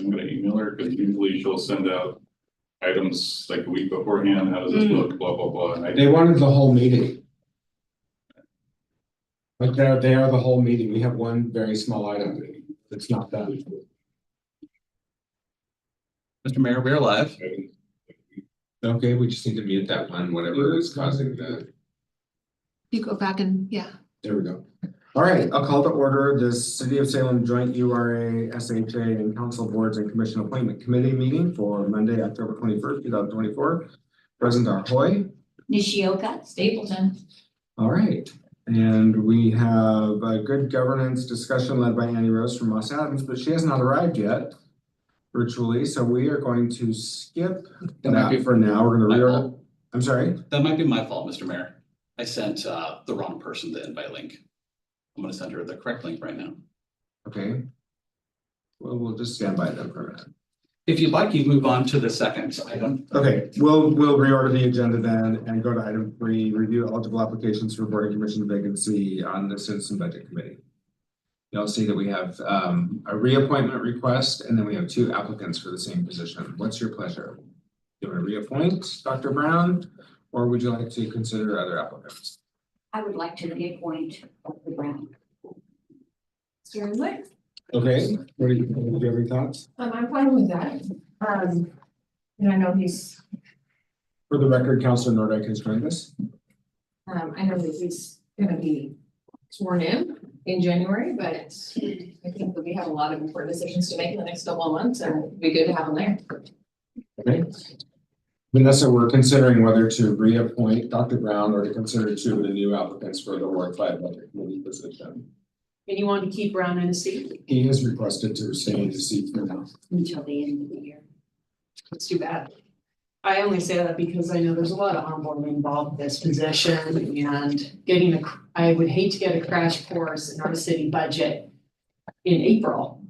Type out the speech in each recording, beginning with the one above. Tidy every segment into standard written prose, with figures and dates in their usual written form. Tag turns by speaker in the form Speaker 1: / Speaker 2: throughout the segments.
Speaker 1: I'm gonna email her, because usually she'll send out items like a week beforehand, how does this look, blah, blah, blah, and I
Speaker 2: They wanted the whole meeting. But they are the whole meeting. We have one very small item. It's not that.
Speaker 3: Mr. Mayor, we're live.
Speaker 2: Okay, we just need to mute that one, whatever is causing the.
Speaker 4: You go back and, yeah.
Speaker 2: There we go. All right, I'll call to order this City of Salem Joint URA, SHA, and Council Boards and Commission Appointment Committee meeting for Monday, October 21st, 2024. President are Hoy.
Speaker 5: Nishioka, Stapleton.
Speaker 2: All right, and we have a good governance discussion led by Annie Rose from Moss Adams, but she has not arrived yet virtually, so we are going to skip that for now. We're going to reorder. I'm sorry?
Speaker 3: That might be my fault, Mr. Mayor. I sent the wrong person the invite link. I'm gonna send her the correct link right now.
Speaker 2: Okay. Well, we'll just stand by them for a minute.
Speaker 3: If you'd like, you move on to the second item.
Speaker 2: Okay, we'll reorder the agenda then and go to item 3, review eligible applications for board and commission vacancy on the Citizen Budget Committee. You'll see that we have a reappointment request, and then we have 2 applicants for the same position. What's your pleasure? Do you want to reappoint Dr. Brown, or would you like to consider other applicants?
Speaker 5: I would like to reappoint Dr. Brown.
Speaker 4: Certainly.
Speaker 2: Okay, what do you have any thoughts?
Speaker 4: I'm fine with that. And I know he's,
Speaker 2: For the record, Councilor Nordyke has joined us.
Speaker 4: I know that he's gonna be sworn in January, but I think that we have a lot of important decisions to make in the next couple of months, and it'd be good to have him there.
Speaker 2: Okay. Vanessa, we're considering whether to reappoint Dr. Brown or to consider 2 of the new applicants for the Ward 5 Budget Committee position.
Speaker 4: And you want to keep Brown in a seat?
Speaker 2: He has requested to stay in the seat for now.
Speaker 5: Until the end of the year.
Speaker 4: It's too bad. I only say that because I know there's a lot of onboarding involved in this position, and I would hate to get a crash course in our city budget in April.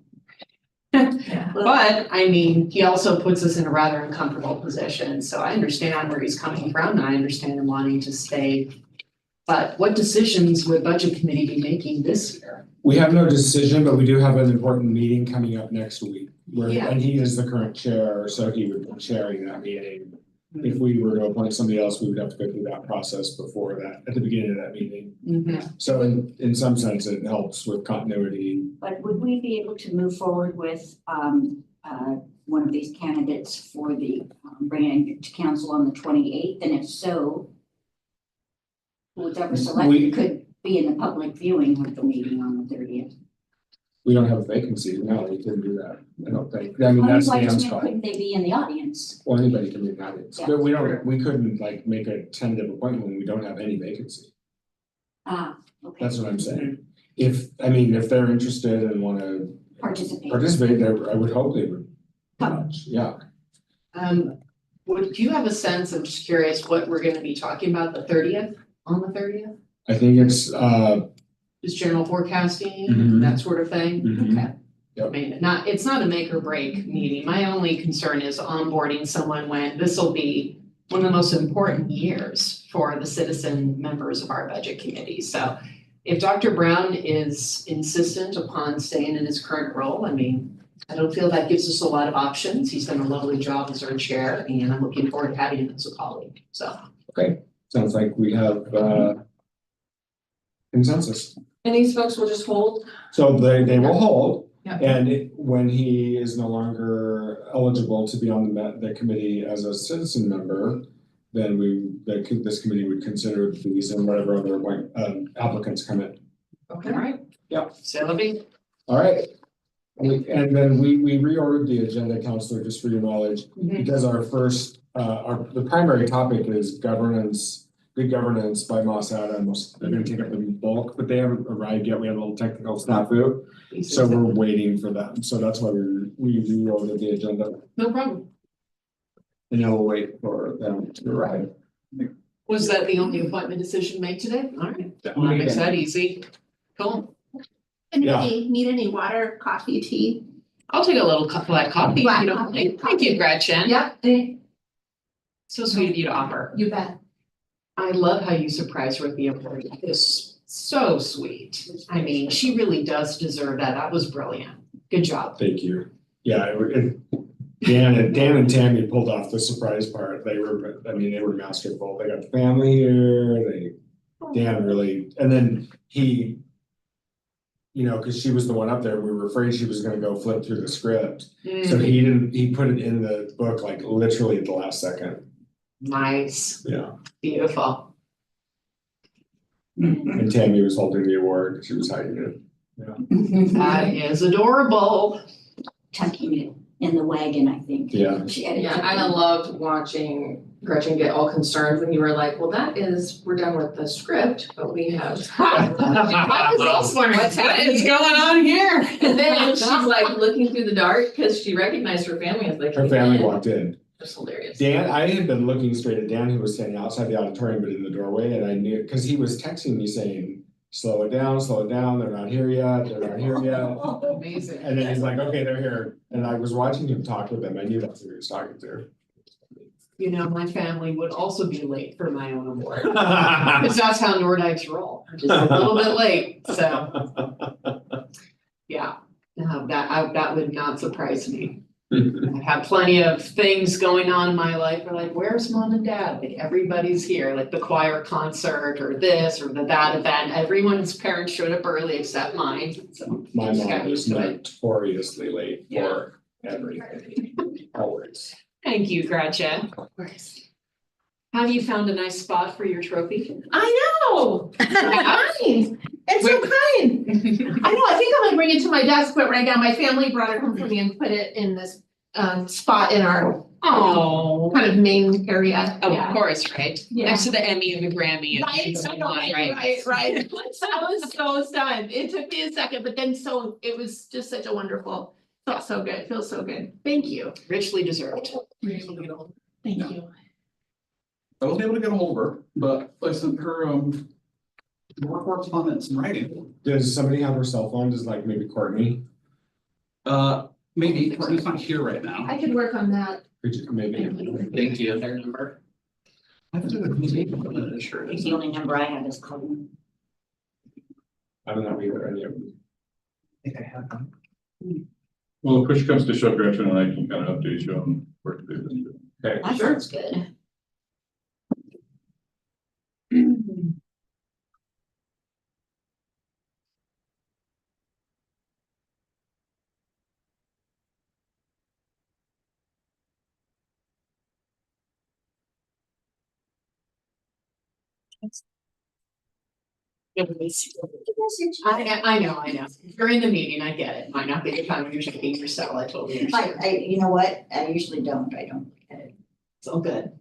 Speaker 4: But I mean, he also puts us in a rather uncomfortable position, so I understand where he's coming from, and I understand him wanting to stay. But what decisions would budget committee be making this year?
Speaker 2: We have no decision, but we do have an important meeting coming up next week.
Speaker 4: Yeah.
Speaker 2: And he is the current chair, so he would be chairing that meeting. If we were to appoint somebody else, we would have to go through that process before that, at the beginning of that meeting. So in some sense, it helps with continuity.
Speaker 5: But would we be able to move forward with one of these candidates for the bringing it to council on the 28th? And if so, whoever selected could be in the public viewing of the meeting on the 30th.
Speaker 2: We don't have a vacancy. No, we couldn't do that. I don't think. I mean, that's Dan's call.
Speaker 5: Couldn't they be in the audience?
Speaker 2: Well, anybody can be in the audience,
Speaker 5: Yeah.
Speaker 2: but we couldn't like make a tentative appointment when we don't have any vacancy.
Speaker 5: Okay.
Speaker 2: That's what I'm saying. If they're interested and want to
Speaker 5: Participate.
Speaker 2: I would hope they would. Yeah.
Speaker 4: Do you have a sense, I'm just curious, what we're gonna be talking about the 30th, on the 30th?
Speaker 2: I think it's
Speaker 4: Just general forecasting,
Speaker 2: Mhm.
Speaker 4: that sort of thing?
Speaker 2: Mhm.
Speaker 4: Okay.
Speaker 2: Yep.
Speaker 4: I mean, it's not a make or break meeting. My only concern is onboarding someone when this will be one of the most important years for the citizen members of our budget committee. So if Dr. Brown is insistent upon staying in his current role, I mean, I don't feel that gives us a lot of options. He's done a lovely job as our chair, and I'm looking forward to having him as a colleague, so.
Speaker 2: sounds like we have consensus.
Speaker 4: And these folks will just hold?
Speaker 2: So they will hold,
Speaker 4: Yeah.
Speaker 2: and when he is no longer eligible to be on the committee as a citizen member, then this committee would consider these and whatever other applicants come in.
Speaker 4: Okay. All right.
Speaker 2: Yeah.
Speaker 4: Sylvie?
Speaker 2: All right. And then we reordered the agenda, Counselor, just for your knowledge, because our first, the primary topic is governance, good governance by Moss Adams. They're gonna take up the bulk, but they haven't arrived yet. We had a little technical snafu, so we're waiting for them. So that's why we reordered the agenda,
Speaker 4: No problem.
Speaker 2: and now we'll wait for them to arrive.
Speaker 4: Was that the only appointment decision made today? All right, that makes that easy. Cool.
Speaker 6: Anybody need any water, coffee, tea?
Speaker 4: I'll take a little cup of that coffee, if
Speaker 6: Black
Speaker 4: you don't
Speaker 6: coffee.
Speaker 4: mind. Thank you, Gretchen.
Speaker 6: Yep,
Speaker 4: So sweet of you to offer.
Speaker 6: you bet.
Speaker 4: I love how you surprised her with the award. It's so sweet. I mean, she really does deserve that. That was brilliant. Good job.
Speaker 2: Thank you. Yeah, Dan and Tammy pulled off the surprise part. They were masterful. They got the family here, Dan really, and then he. Cause she was the one up there, we were afraid she was gonna go flip through the script. So he put it in the book like literally at the last second.
Speaker 4: Nice,
Speaker 2: Yeah.
Speaker 4: beautiful.
Speaker 2: And Tammy was holding the award, she was hiding it.
Speaker 4: That is adorable.
Speaker 5: Tucking it in the wagon, I think.
Speaker 2: Yeah.
Speaker 5: She had it
Speaker 7: Yeah,
Speaker 5: tucked
Speaker 7: I
Speaker 5: in.
Speaker 7: loved watching Gretchen get all concerned when you were like, well, we're done with the script, but we have.
Speaker 4: I was also wondering,
Speaker 7: What's
Speaker 4: what
Speaker 7: happening?
Speaker 4: is going on here?
Speaker 7: And then she's like looking through the dark because she recognized her family as like.
Speaker 2: Her family walked in.
Speaker 7: It's hilarious.
Speaker 2: Dan, I had been looking straight at Dan, who was standing outside the auditorium, but in the doorway, and I knew, cause he was texting me saying, slow it down, they're not here yet,
Speaker 4: Amazing.
Speaker 2: And then he's like, okay, they're here, and I was watching him talk with them, I knew that's who he was talking to.
Speaker 4: My family would also be late for my own award. Because that's how Nordiques roll, just a little bit late, so. Yeah, no, that would not surprise me. I have plenty of things going on in my life, we're like, where's mom and dad? Like, everybody's here, like the choir concert or this or that event, everyone's parents showed up early except mine, so.
Speaker 2: My
Speaker 4: just got
Speaker 2: mom is
Speaker 4: used to it.
Speaker 2: notoriously late
Speaker 4: Yeah.
Speaker 2: for everything, always.
Speaker 4: Thank you, Gretchen.
Speaker 7: Of course.
Speaker 4: Have you found a nice spot for your trophy?
Speaker 6: I know. Kind. It's so kind. I know, I think I'm gonna bring it to my desk, but right now my family brought it home for me and put it in this spot in our
Speaker 4: Oh,
Speaker 6: kind of main area.
Speaker 4: of
Speaker 6: Yeah.
Speaker 4: course, right?
Speaker 6: Yeah.
Speaker 4: Next to the Emmy and the Grammy. and
Speaker 6: Right,
Speaker 4: the
Speaker 6: I know,
Speaker 4: one,
Speaker 6: right. I was so stunned. It took me a second, but then it was just such a wonderful, felt so good, feels so good. Thank you.
Speaker 4: Richly deserved.
Speaker 6: Thank you.
Speaker 3: I wasn't able to get a hold of her, but I sent her, more correspondence in writing.
Speaker 2: Does somebody have her cell phone, does like maybe Courtney,
Speaker 3: Maybe, Courtney's not here right now.
Speaker 6: I could work on that.
Speaker 2: could you, maybe?
Speaker 3: Thank you.
Speaker 4: Their number.
Speaker 3: I have to do a meeting, but sure it
Speaker 5: It's
Speaker 3: is.
Speaker 5: the only number I have is Colin.
Speaker 2: I don't know either, any of them.
Speaker 3: I think I have them.
Speaker 1: Well, if push comes to shove, Gretchen, and I can kind of update you on where to do this.
Speaker 2: Okay,
Speaker 5: That
Speaker 4: Sure.
Speaker 5: sounds good.
Speaker 4: I know. During the meeting, I get it. Might not be the time when you're shaking your cell. I totally understand.
Speaker 5: You know what? I usually don't. I don't look at it.
Speaker 4: It's all good.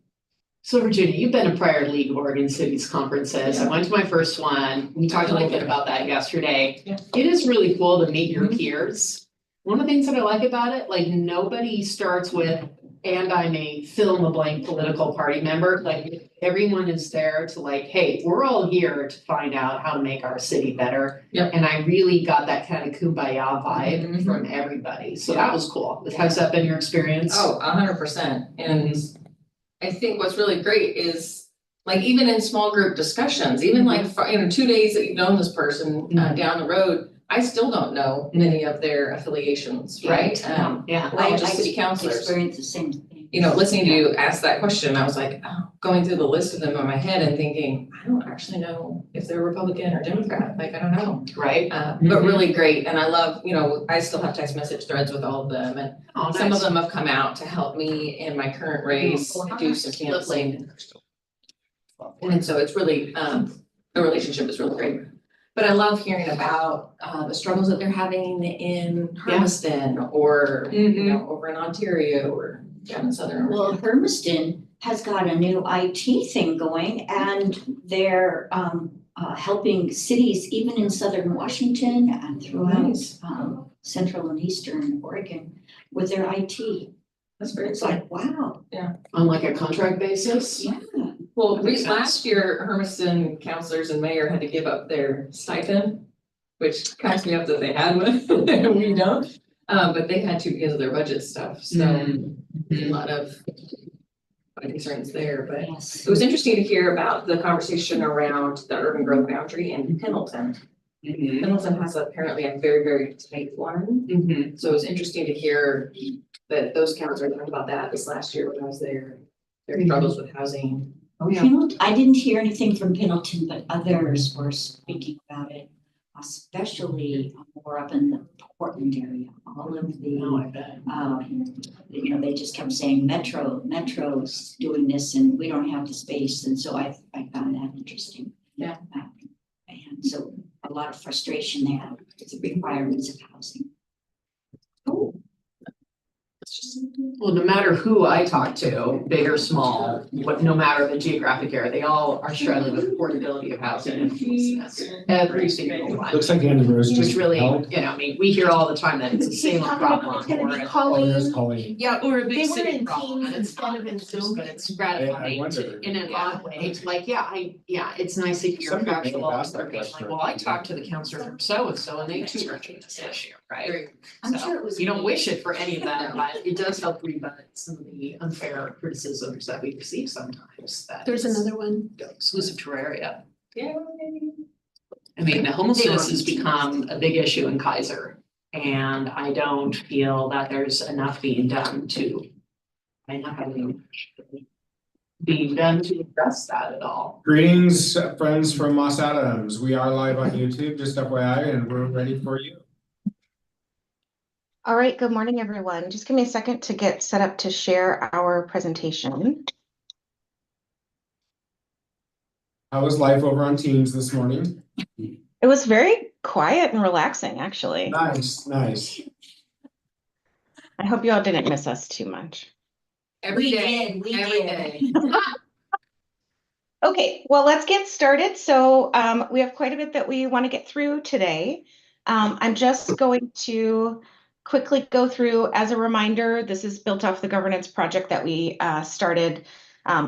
Speaker 4: So Virginia, you've been to prior League of Oregon Cities conferences. I went to my first one. We talked a little bit about that yesterday.
Speaker 7: Yeah.
Speaker 4: It is really cool to meet your peers. One of the things that I like about it, like nobody starts with, and I'm a fill in the blank political party member, like everyone is there to like, hey, we're all here to find out how to make our city better.
Speaker 7: Yep.
Speaker 4: And I really got that kind of kumbaya vibe
Speaker 7: Mhm.
Speaker 4: from everybody. So that was cool. Has that been your experience?
Speaker 7: Oh, 100%. And I think what's really great is like even in small group discussions, even like 2 days that you've known this person down the road, I still don't know many of their affiliations, right?
Speaker 4: Yeah.
Speaker 7: We're all just city councilors.
Speaker 5: Experienced the same thing.
Speaker 7: Listening to you ask that question, I was like, oh, going through the list of them in my head and thinking, I don't actually know if they're Republican or Democrat, like, I don't know.
Speaker 4: Right?
Speaker 7: But really great, and I love, I still have text message threads with all of them, and
Speaker 4: Oh,
Speaker 7: some of
Speaker 4: nice.
Speaker 7: them have come out to help me in my current race, do some canceling. And so it's really, the relationship is really great. But I love hearing about the struggles that they're having in Hermiston or, over in Ontario or down in Southern.
Speaker 5: Well,
Speaker 7: Oregon.
Speaker 5: Hermiston has got a new IT thing going and they're helping cities even in southern Washington and throughout
Speaker 7: Nice.
Speaker 5: central and eastern Oregon with their IT.
Speaker 7: That's very
Speaker 5: It's
Speaker 7: exciting.
Speaker 5: like, wow,
Speaker 4: On like a contract basis?
Speaker 5: yeah.
Speaker 7: Well,
Speaker 4: That makes sense.
Speaker 7: last year, Hermiston counselors and mayor had to give up their stipend, which cracks me up that they had one, and we don't. But they had to because of their budget stuff, so a lot of concerns there, but
Speaker 5: Yes.
Speaker 7: it was interesting to hear about the conversation around the urban growth boundary in Pendleton.
Speaker 4: Mhm.
Speaker 7: Pendleton has apparently a very, very tight one.
Speaker 4: Mhm.
Speaker 7: So it was interesting to hear that those counselors talked about that this last year when I was there. Their struggles with housing. Oh, yeah.
Speaker 5: Pendleton, I didn't hear anything from Pendleton, but others were speaking about it, especially more up in the Portland area. All of the,
Speaker 4: Oh, I bet.
Speaker 5: you know, they just kept saying Metro's doing this and we don't have the space. And so I found that interesting.
Speaker 7: Yeah.
Speaker 5: And so a lot of frustration there with the requirements of housing.
Speaker 4: Well, no matter who I talk to, big or small, no matter the geographic area, they all are struggling with affordability of housing and homelessness. Every single one.
Speaker 2: Looks like Andy Rose just.
Speaker 4: Which really,
Speaker 2: helped.
Speaker 4: you know, I mean, we hear all the time that it's the same problem.
Speaker 6: It's gonna be
Speaker 4: or-
Speaker 2: Oh, there's
Speaker 6: Colleen.
Speaker 2: Colleen.
Speaker 4: Yeah, or a
Speaker 6: They
Speaker 4: big
Speaker 6: were
Speaker 4: city
Speaker 6: in
Speaker 4: problem, and
Speaker 6: Teams
Speaker 4: it's not
Speaker 6: instead of in Zoom.
Speaker 4: but it's gratifying
Speaker 2: wondered.
Speaker 4: in an odd way, to like, yeah, it's nice to hear
Speaker 2: Somebody may
Speaker 4: factual,
Speaker 2: have asked that
Speaker 4: they're being like,
Speaker 2: question.
Speaker 4: well, I talked to the counselor from so-and-so, and they too are doing this issue, right?
Speaker 5: I'm
Speaker 4: So,
Speaker 5: sure it was.
Speaker 4: you don't wish it for any of that, but it does help rebut some of the unfair criticisms that we receive sometimes, that
Speaker 6: There's
Speaker 4: it's
Speaker 6: another one.
Speaker 4: exclusive to our area.
Speaker 7: Yeah.
Speaker 4: I mean, the homelessness has become a big issue in Kaiser, and I don't feel that there's enough being done to being done to address that at all.
Speaker 2: Greetings, friends from Moss Adams. We are live on YouTube, just FYI, and we're ready for you.
Speaker 8: All right, good morning, everyone. Just give me a second to get set up to share our presentation.
Speaker 2: How was life over on Teams this morning?
Speaker 8: It was very quiet and relaxing, actually.
Speaker 2: Nice, nice.
Speaker 8: I hope you all didn't miss us too much.
Speaker 4: Every day,
Speaker 5: We
Speaker 4: every
Speaker 5: did.
Speaker 4: day.
Speaker 8: Okay, well, let's get started. So we have quite a bit that we want to get through today. I'm just going to quickly go through, as a reminder, this is built off the governance project that we started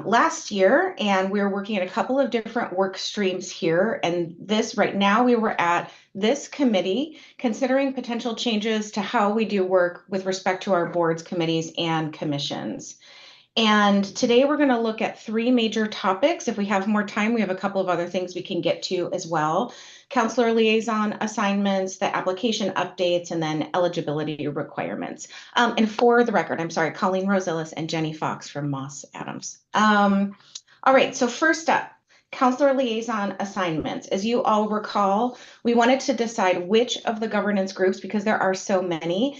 Speaker 8: last year, and we're working at a couple of different work streams here. And this right now, we were at this committee considering potential changes to how we do work with respect to our boards, committees, and commissions. And today we're going to look at three major topics. If we have more time, we have a couple of other things we can get to as well. Counselor liaison assignments, the application updates, and then eligibility requirements. And for the record, I'm sorry, Colleen Rosillas and Jenny Fox from Moss Adams. All right, so first up, counselor liaison assignments. As you all recall, we wanted to decide which of the governance groups, because there are so many,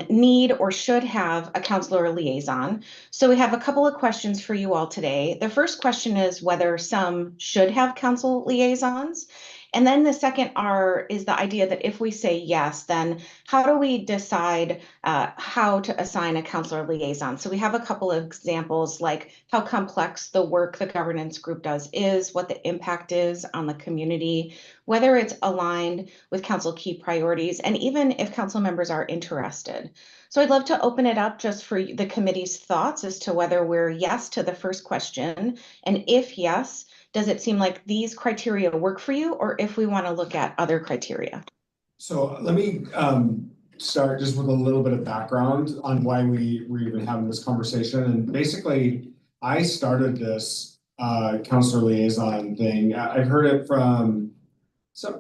Speaker 8: need or should have a counselor liaison. So we have a couple of questions for you all today. The first question is whether some should have council liaisons. And then the second is the idea that if we say yes, then how do we decide how to assign a counselor liaison? So we have a couple of examples, like how complex the work the governance group does is, what the impact is on the community, whether it's aligned with council key priorities, and even if council members are interested. So I'd love to open it up just for the committee's thoughts as to whether we're yes to the first question, and if yes, does it seem like these criteria work for you, or if we want to look at other criteria?
Speaker 2: So let me start just with a little bit of background on why we're even having this conversation. And basically, I started this counselor liaison thing. I've heard it from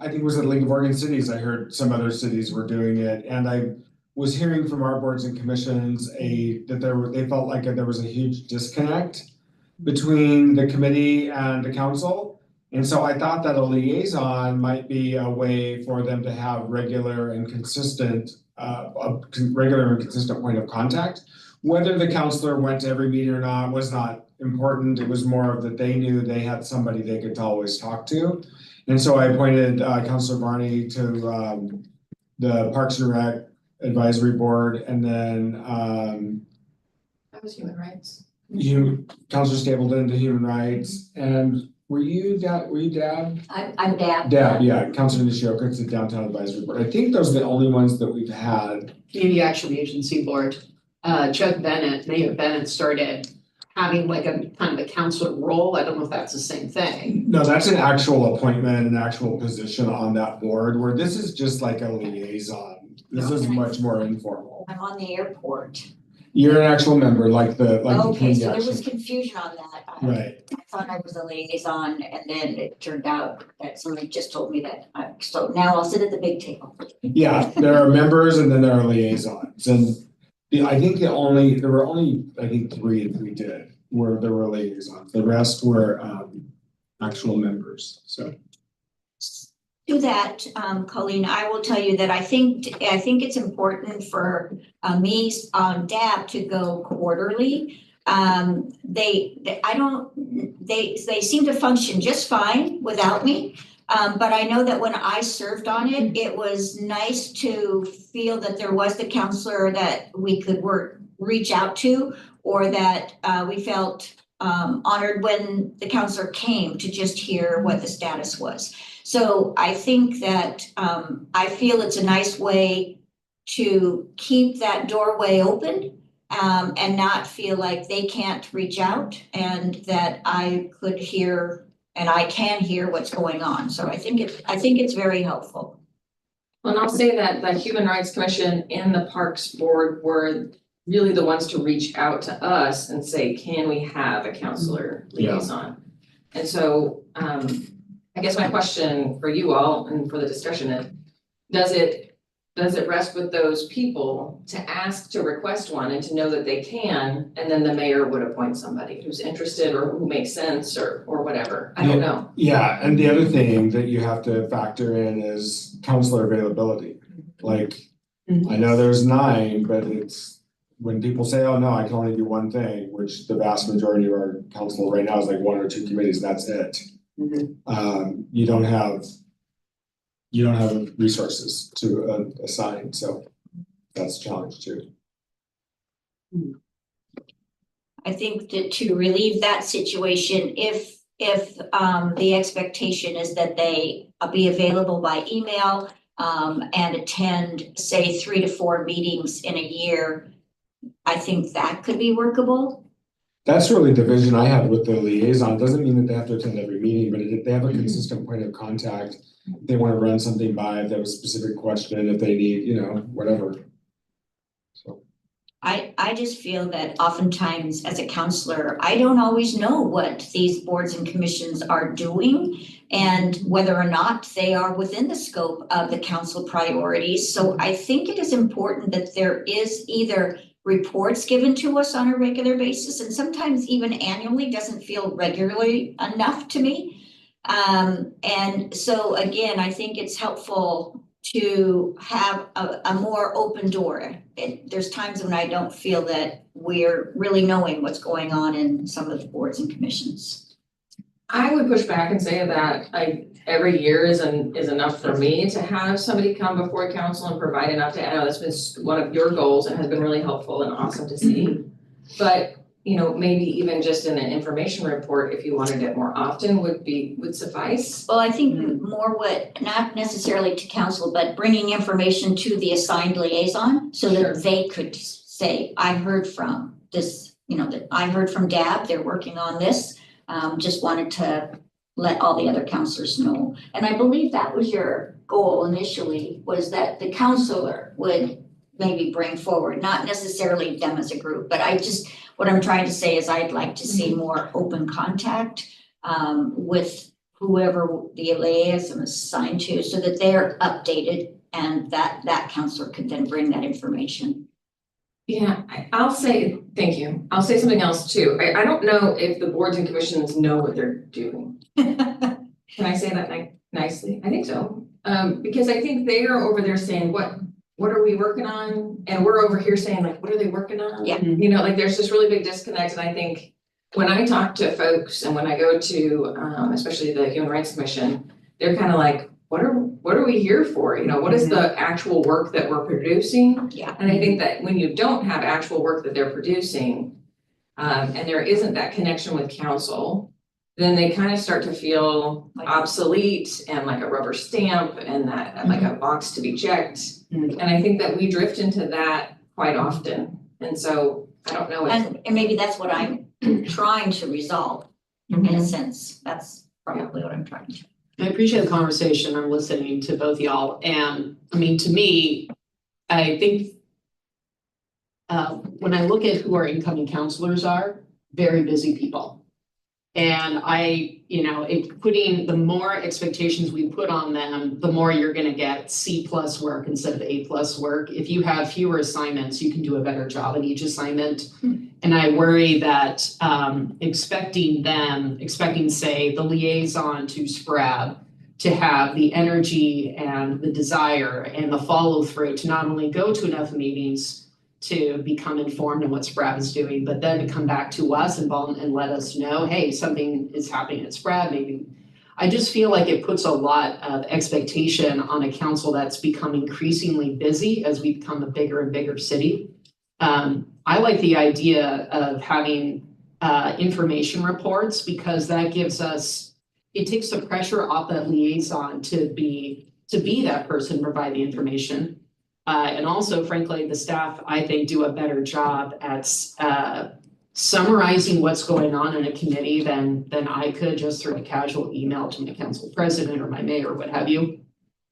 Speaker 2: I think it was at League of Oregon Cities. I heard some other cities were doing it, and I was hearing from our boards and commissions that they felt like there was a huge disconnect between the committee and the council. And so I thought that a liaison might be a way for them to have regular and consistent point of contact. Whether the counselor went to every meeting or not was not important. It was more of that they knew they had somebody they could always talk to. And so I appointed Councilor Barney to the Parks and Rec Advisory Board, and then
Speaker 7: That was human rights.
Speaker 2: Councilor Stapleton to Human Rights, and were you Dab?
Speaker 5: I'm Dab.
Speaker 2: Dab, yeah, Councilor Nishioka to Downtown Advisory Board. I think those are the only ones that we've had.
Speaker 4: Community Action Agency Board, Chuck Bennett, Mayor Bennett started having like a kind of a counselor role. I don't know if that's the same thing.
Speaker 2: No, that's an actual appointment, an actual position on that board, where this is just like a liaison. This is much more informal.
Speaker 5: I'm on the airport.
Speaker 2: You're an actual member, like the
Speaker 5: Okay,
Speaker 2: community
Speaker 5: so there was
Speaker 2: action.
Speaker 5: confusion on that.
Speaker 2: Right,
Speaker 5: I thought I was a liaison and then it turned out that somebody just told me that. So now I'll sit at the big table.
Speaker 2: yeah, there are members and then there are liaisons, and there were only, I think, 3 that we did, where there were liaisons, the rest were actual members, so.
Speaker 5: To that, Colleen, I will tell you that I think it's important for me on DAB to go quarterly. They seem to function just fine without me. But I know that when I served on it, it was nice to feel that there was the counselor that we could reach out to, or that we felt honored when the counselor came to just hear what the status was. So I think that I feel it's a nice way to keep that doorway open and not feel like they can't reach out, and that I could hear and I can hear what's going on. So I think it's very helpful.
Speaker 7: Well, and I'll say that the Human Rights Commission and the Parks Board were really the ones to reach out to us and say, can we have a counselor liaison? And so, I guess my question for you all and for the discussion is, does it rest with those people to ask to request one and to know that they can, and then the mayor would appoint somebody who's interested or who makes sense or whatever? I don't know.
Speaker 2: Yeah, and the other thing that you have to factor in is counselor availability. Like, I know there's 9, but it's when people say, oh no, I can only do one thing, which the vast majority of our council right now is like 1 or 2 committees, and that's it. You don't have resources to assign, so that's a challenge too.
Speaker 5: I think that to relieve that situation, if the expectation is that they be available by email and attend, say, 3 to 4 meetings in a year, I think that could be workable.
Speaker 2: That's really the vision I have with the liaison. Doesn't mean that they have to attend every meeting, but if they have a consistent point of contact, if they want to run something by, if they have a specific question, if they need, whatever. So.
Speaker 5: I just feel that oftentimes as a counselor, I don't always know what these boards and commissions are doing and whether or not they are within the scope of the council priorities. So I think it is important that there is either reports given to us on a regular basis, and sometimes even annually doesn't feel regularly enough to me. And so again, I think it's helpful to have a more open door. There's times when I don't feel that we're really knowing what's going on in some of the boards and commissions.
Speaker 7: I would push back and say that every year is enough for me to have somebody come before council and provide enough to, I know that's been one of your goals and has been really helpful and awesome to see. But, maybe even just in an information report, if you wanted it more often, would suffice.
Speaker 5: Well, I think more not necessarily to council, but bringing information to the assigned liaison so that they could say, I heard from this, that I heard from DAB, they're working on this. Just wanted to let all the other counselors know. And I believe that was your goal initially, was that the counselor would maybe bring forward, not necessarily them as a group, but what I'm trying to say is I'd like to see more open contact with whoever the liaison is assigned to, so that they're updated and that counselor could then bring that information.
Speaker 7: Yeah, I'll say, thank you. I'll say something else too. I don't know if the boards and commissions know what they're doing. Can I say that nicely? I think so. Because I think they are over there saying, what are we working on? And we're over here saying, like, what are they working on?
Speaker 5: Yeah.
Speaker 7: There's this really big disconnect. And I think when I talk to folks and when I go to, especially the Human Rights Commission, they're kind of like, what are we here for? What is the actual work that we're producing?
Speaker 5: Yeah.
Speaker 7: And I think that when you don't have actual work that they're producing, and there isn't that connection with council, then they kind of start to feel obsolete and like a rubber stamp and that like a box to be checked. And I think that we drift into that quite often. And so I don't know.
Speaker 5: And maybe that's what I'm trying to resolve in a sense. That's probably what I'm trying to.
Speaker 4: I appreciate the conversation. I'm listening to both y'all. And to me, I think when I look at who our incoming counselors are, very busy people. And putting the more expectations we put on them, the more you're gonna get C+ work instead of A+ work. If you have fewer assignments, you can do a better job at each assignment. And I worry that expecting say the liaison to SPRAB to have the energy and the desire and the follow through to not only go to enough meetings to become informed in what SPRAB is doing, but then to come back to us and let us know, hey, something is happening at SPRAB, maybe. I just feel like it puts a lot of expectation on a council that's become increasingly busy as we become a bigger and bigger city. I like the idea of having information reports because that gives us, it takes the pressure off that liaison to be that person, provide the information. And also, frankly, the staff, I think, do a better job at summarizing what's going on in a committee than I could just through a casual email to my council president or my mayor, or what have you.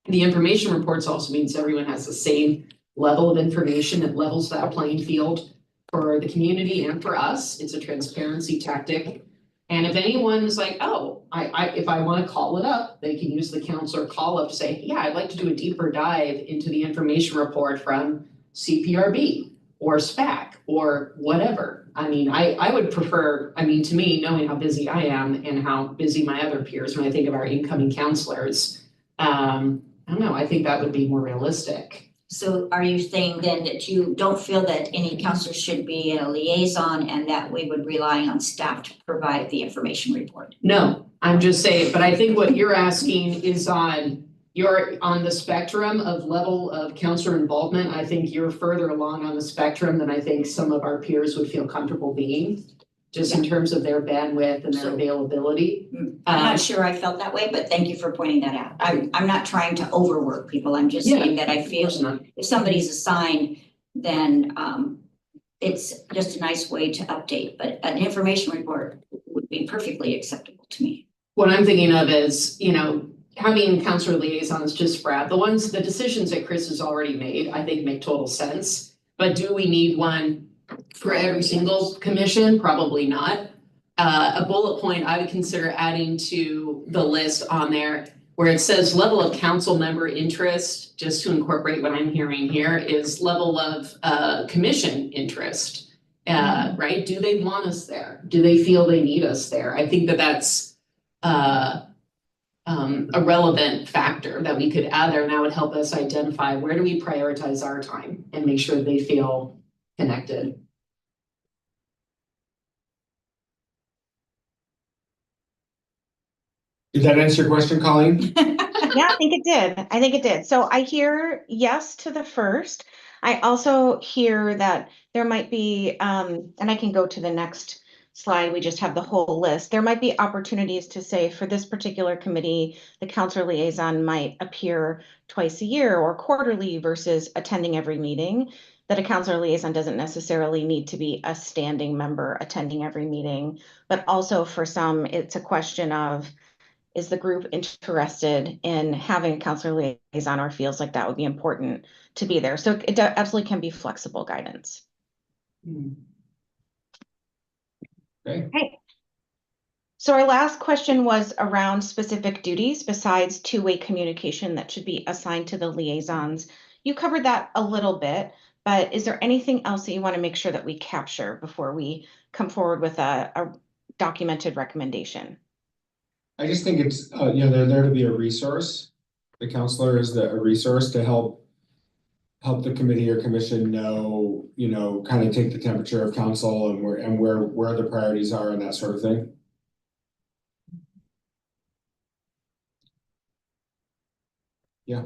Speaker 4: The information reports also means everyone has the same level of information. It levels that playing field for the community and for us. It's a transparency tactic. And if anyone's like, oh, if I want to call it up, they can use the counselor call up to say, yeah, I'd like to do a deeper dive into the information report from CPRB or SPAC or whatever. I mean, I would prefer, to me, knowing how busy I am and how busy my other peers, when I think of our incoming counselors, I don't know, I think that would be more realistic.
Speaker 5: So are you saying then that you don't feel that any counselor should be a liaison and that we would rely on staff to provide the information report?
Speaker 4: No, I'm just saying, but I think what you're asking is you're on the spectrum of level of counselor involvement. I think you're further along on the spectrum than I think some of our peers would feel comfortable being, just in terms of their bandwidth and their availability.
Speaker 5: I'm not sure I felt that way, but thank you for pointing that out. I'm not trying to overwork people. I'm just saying that I feel if somebody's assigned, then it's just a nice way to update, but an information report would be perfectly acceptable to me.
Speaker 4: What I'm thinking of is, having counselor liaisons just SPRAB, the decisions that Chris has already made, I think make total sense. But do we need one for every single commission? Probably not. A bullet point I would consider adding to the list on there where it says level of council member interest, just to incorporate what I'm hearing here, is level of commission interest. Right? Do they want us there? Do they feel they need us there? I think that's a relevant factor that we could add there, and that would help us identify where do we prioritize our time and make sure they feel connected.
Speaker 2: Did that answer your question, Colleen?
Speaker 8: Yeah, I think it did. So I hear yes to the first. I also hear that there might be, and I can go to the next slide, we just have the whole list. There might be opportunities to say for this particular committee, the counselor liaison might appear twice a year or quarterly versus attending every meeting. That a counselor liaison doesn't necessarily need to be a standing member attending every meeting, but also for some, it's a question of, is the group interested in having a counselor liaison or feels like that would be important to be there? So it absolutely can be flexible guidance. Okay. So our last question was around specific duties besides two-way communication that should be assigned to the liaisons. You covered that a little bit, but is there anything else that you want to make sure that we capture before we come forward with a documented recommendation?
Speaker 2: I just think it's, they're there to be a resource. The counselor is a resource to help the committee or commission know, kind of take the temperature of council and where the priorities are and that sort of thing. Yeah.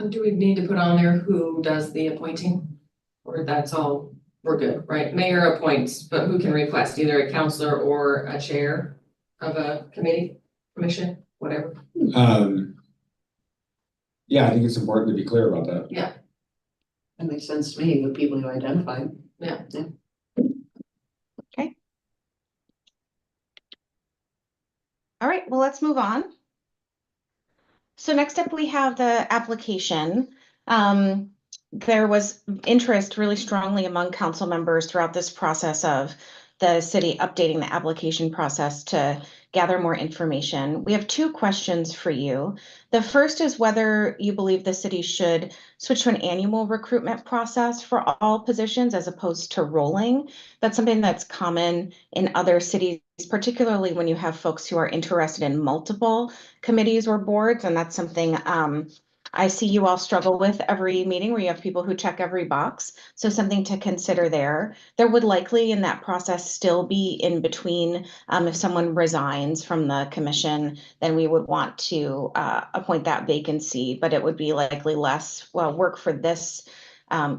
Speaker 7: Do we need to put on there who does the appointing? Or that's all, we're good, right? Mayor appoints, but who can request, either a counselor or a chair of a committee, commission, whatever?
Speaker 2: Yeah, I think it's important to be clear about that.
Speaker 7: Yeah.
Speaker 4: That makes sense to me, the people you identified.
Speaker 7: Yeah.
Speaker 8: Okay. All right, well, let's move on. So next up, we have the application. there was interest really strongly among council members throughout this process of the city updating the application process to gather more information. We have 2 questions for you. The first is whether you believe the city should switch to an annual recruitment process for all positions as opposed to rolling. That's something that's common in other cities, particularly when you have folks who are interested in multiple committees or boards, and that's something I see you all struggle with every meeting where you have people who check every box. So something to consider there. There would likely in that process still be in between, if someone resigns from the commission, then we would want to appoint that vacancy, but it would be likely less work for this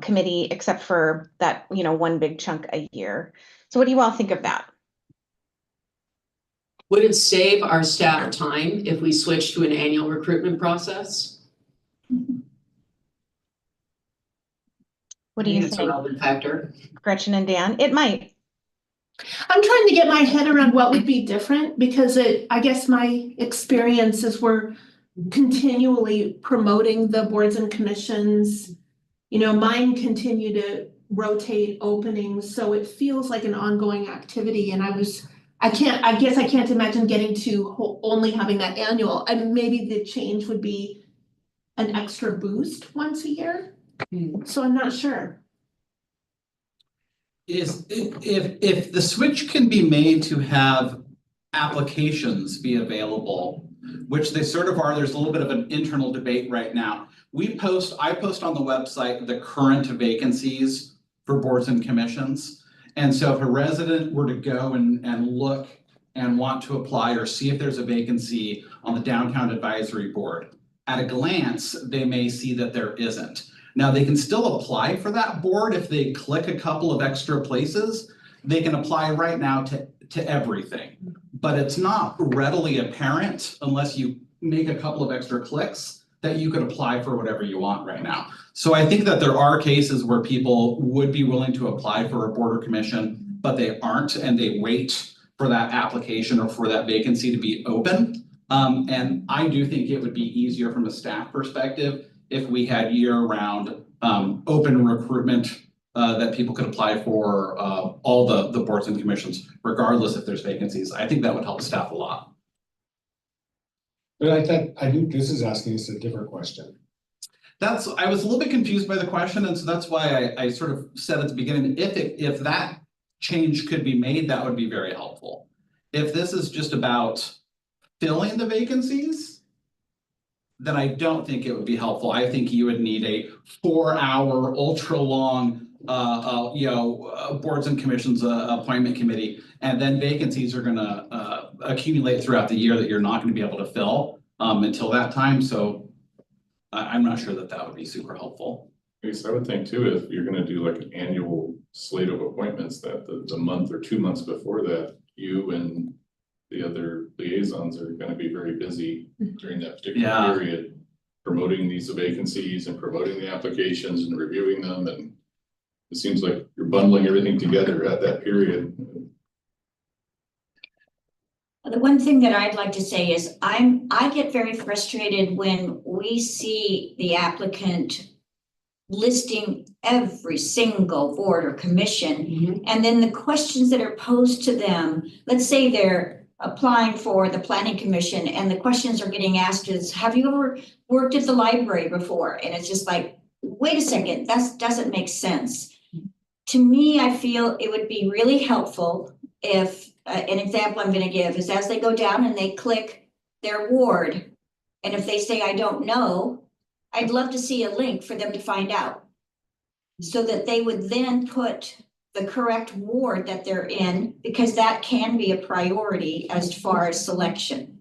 Speaker 8: committee, except for that, one big chunk a year. So what do you all think of that?
Speaker 9: Would it save our staff time if we switch to an annual recruitment process?
Speaker 8: What do you
Speaker 9: It's a
Speaker 8: think,
Speaker 9: relevant factor.
Speaker 8: Gretchen and Dan? It might.
Speaker 6: I'm trying to get my head around what would be different because I guess my experiences were continually promoting the boards and commissions. Mine continue to rotate openings, so it feels like an ongoing activity. And I guess I can't imagine getting to only having that annual, and maybe the change would be an extra boost once a year. So I'm not sure.
Speaker 3: If the switch can be made to have applications be available, which they sort of are, there's a little bit of an internal debate right now. I post on the website the current vacancies for boards and commissions. And so if a resident were to go and look and want to apply or see if there's a vacancy on the Downtown Advisory Board, at a glance, they may see that there isn't. Now, they can still apply for that board if they click a couple of extra places. They can apply right now to everything, but it's not readily apparent unless you make a couple of extra clicks that you could apply for whatever you want right now. So I think that there are cases where people would be willing to apply for a board or commission, but they aren't, and they wait for that application or for that vacancy to be open. And I do think it would be easier from a staff perspective if we had year-round open recruitment that people could apply for all the boards and commissions, regardless if there's vacancies. I think that would help staff a lot.
Speaker 10: But I think this is asking us a different question.
Speaker 3: I was a little bit confused by the question, and so that's why I sort of said at the beginning, if that change could be made, that would be very helpful. If this is just about filling the vacancies, then I don't think it would be helpful. I think you would need a 4-hour, ultra-long, boards and commissions appointment committee, and then vacancies are gonna accumulate throughout the year that you're not gonna be able to fill until that time. So I'm not sure that would be super helpful.
Speaker 1: Yes, I would think too, if you're gonna do like an annual slate of appointments, that the month or 2 months before that, you and the other liaisons are gonna be very busy during that particular period, promoting these vacancies and promoting the applications and reviewing them. And it seems like you're bundling everything together at that period.
Speaker 5: The one thing that I'd like to say is I get very frustrated when we see the applicant listing every single board or commission, and then the questions that are posed to them, let's say they're applying for the planning commission and the questions are getting asked is, have you ever worked at the library before? And it's just like, wait a second, that doesn't make sense. To me, I feel it would be really helpful if, an example I'm gonna give is as they go down and they click their ward, and if they say, I don't know, I'd love to see a link for them to find out. So that they would then put the correct ward that they're in, because that can be a priority as far as selection.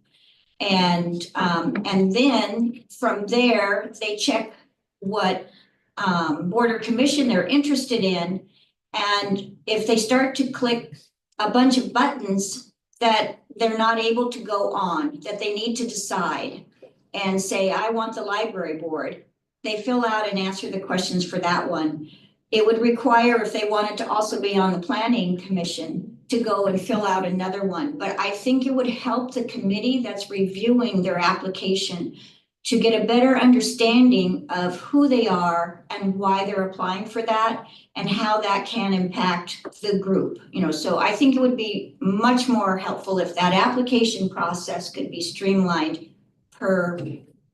Speaker 5: And then from there, they check what board or commission they're interested in. And if they start to click a bunch of buttons that they're not able to go on, that they need to decide and say, I want the library board, they fill out and answer the questions for that one. It would require, if they wanted to also be on the planning commission, to go and fill out another one. But I think it would help the committee that's reviewing their application to get a better understanding of who they are and why they're applying for that and how that can impact the group, so I think it would be much more helpful if that application process could be streamlined per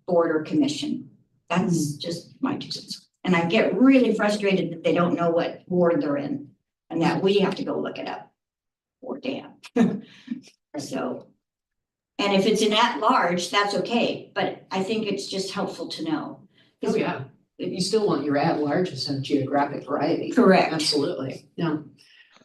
Speaker 5: board or commission. That's just my 2 cents. And I get really frustrated that they don't know what ward they're in and that we have to go look it up. Or Dan. So, and if it's an at-large, that's okay, but I think it's just helpful to know.
Speaker 9: Oh, yeah, you still want your at-large to have geographic variety.
Speaker 5: Correct.
Speaker 9: Absolutely, yeah.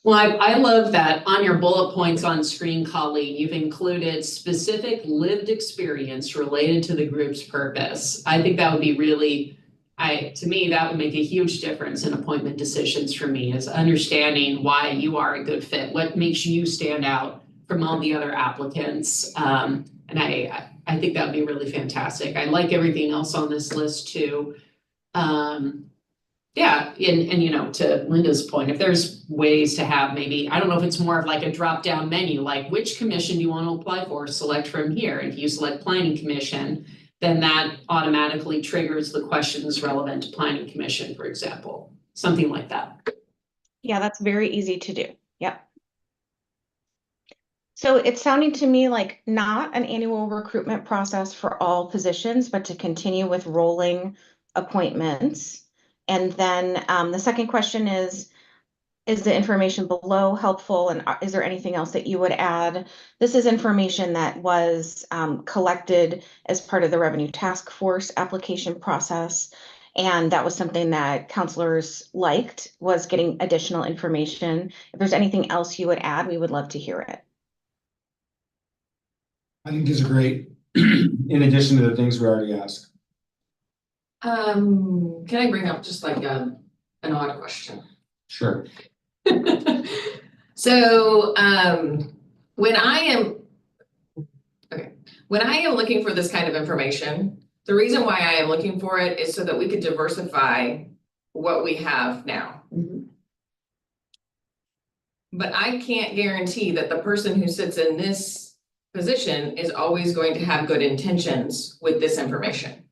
Speaker 9: Well, I love that on your bullet points on screen, Colleen, you've included specific lived experience related to the group's purpose. I think that would be really, to me, that would make a huge difference in appointment decisions for me, is understanding why you are a good fit, what makes you stand out from all the other applicants. And I think that would be really fantastic. I like everything else on this list too. Yeah, and to Linda's point, if there's ways to have maybe, I don't know if it's more of like a drop-down menu, like which commission do you want to apply for, select from here. If you select planning commission, then that automatically triggers the questions relevant to planning commission, for example, something like that.
Speaker 8: Yeah, that's very easy to do. Yep. So it's sounding to me like not an annual recruitment process for all positions, but to continue with rolling appointments. And then the second question is the information below helpful, and is there anything else that you would add? This is information that was collected as part of the Revenue Task Force application process. And that was something that counselors liked, was getting additional information. If there's anything else you would add, we would love to hear it.
Speaker 10: I think these are great, in addition to the things we already asked.
Speaker 7: Can I bring up just like an odd question?
Speaker 2: Sure.
Speaker 7: So, when I am looking for this kind of information, the reason why I am looking for it is so that we could diversify what we have now. But I can't guarantee that the person who sits in this position is always going to have good intentions with this information.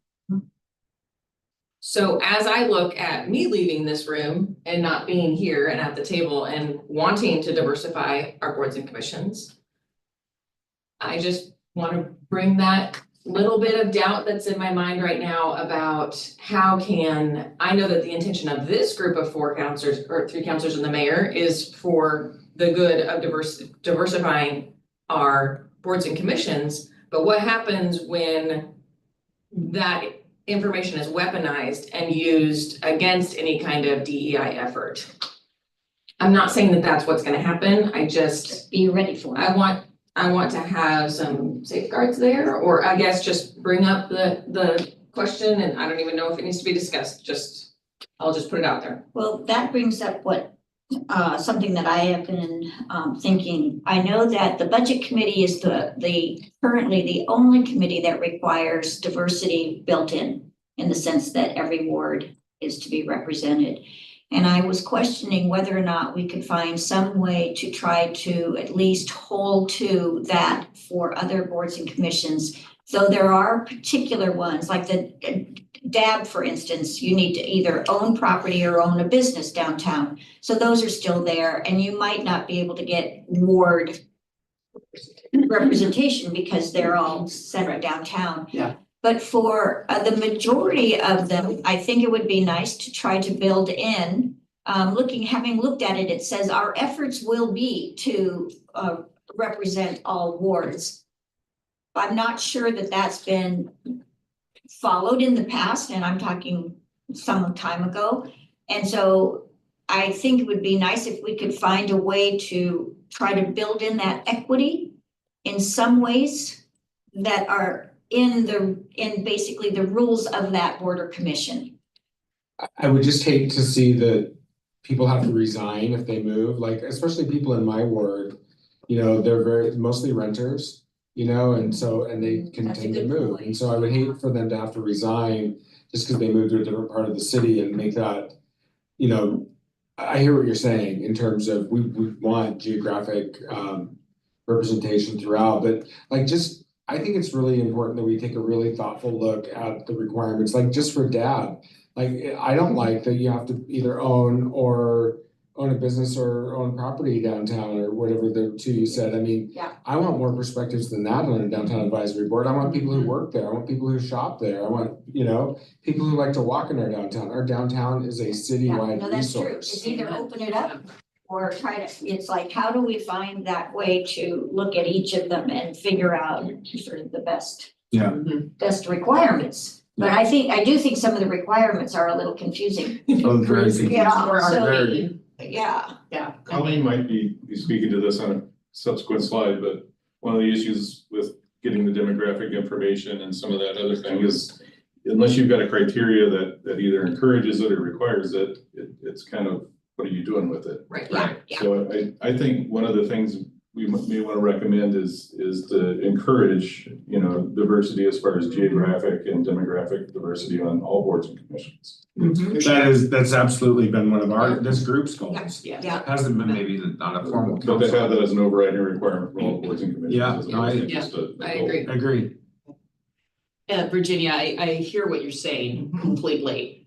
Speaker 7: So as I look at me leaving this room and not being here and at the table and wanting to diversify our boards and commissions, I just want to bring that little bit of doubt that's in my mind right now about how can, I know that the intention of this group of 4 counselors or 3 counselors and the mayor is for the good of diversifying our boards and commissions, but what happens when that information is weaponized and used against any kind of DEI effort? I'm not saying that that's what's going to happen. I just
Speaker 5: be ready for it.
Speaker 7: I want to have some safeguards there, or I guess just bring up the question, and I don't even know if it needs to be discussed. I'll just put it out there.
Speaker 5: Well, that brings up something that I have been thinking. I know that the budget committee is currently the only committee that requires diversity built in the sense that every ward is to be represented. And I was questioning whether or not we could find some way to try to at least hold to that for other boards and commissions. Though there are particular ones, like the DAB, for instance, you need to either own property or own a business downtown. So those are still there, and you might not be able to get ward representation because they're all centered downtown.
Speaker 9: Yeah.
Speaker 5: But for the majority of them, I think it would be nice to try to build in, having looked at it, it says our efforts will be to represent all wards. I'm not sure that that's been followed in the past, and I'm talking some time ago. And so I think it would be nice if we could find a way to try to build in that equity in some ways that are in basically the rules of that board or commission.
Speaker 2: I would just hate to see that people have to resign if they move, like especially people in my ward, they're mostly renters, and they can
Speaker 5: That's a
Speaker 2: tend to
Speaker 5: good
Speaker 2: move.
Speaker 5: point.
Speaker 2: And so I would hate for them to have to resign just because they moved to a different part of the city and make that, I hear what you're saying in terms of we want geographic representation throughout, but like just I think it's really important that we take a really thoughtful look at the requirements, like just for dad. Like, I don't like that you have to either own a business or own property downtown or whatever the two you said. I mean,
Speaker 5: Yeah.
Speaker 2: I want more perspectives than that on a downtown advisory board. I want people who work there. I want people who shop there. I want, people who like to walk in our downtown. Our downtown is a
Speaker 5: Yeah,
Speaker 2: citywide
Speaker 5: no, that's true.
Speaker 2: resource.
Speaker 5: It's either open it up or try to, it's like, how do we find that way to look at each of them and figure out sort of the best requirements? But I do think some of the requirements are a little confusing.
Speaker 2: Oh, very confusing.
Speaker 5: Yeah, so,
Speaker 2: Very.
Speaker 5: yeah,
Speaker 1: Colleen might be speaking to this on a subsequent slide, but one of the issues with getting the demographic information and some of that other thing is unless you've got a criteria that either encourages it or requires it, it's kind of, what are you doing with it?
Speaker 7: Right.
Speaker 5: yeah.
Speaker 1: So I think one of the things we may want to recommend is to encourage, diversity as far as geographic and demographic diversity on all boards and commissions.
Speaker 2: That's absolutely been one of this group's goals.
Speaker 5: Yeah.
Speaker 2: Hasn't been maybe not a formal
Speaker 1: But they have
Speaker 2: council.
Speaker 1: that as an overriding requirement for all boards and commissions.
Speaker 2: Yeah,
Speaker 1: as opposed to
Speaker 7: Yeah,
Speaker 1: just a
Speaker 7: I
Speaker 1: goal.
Speaker 7: agree.
Speaker 2: Agreed.
Speaker 9: Virginia, I hear what you're saying completely.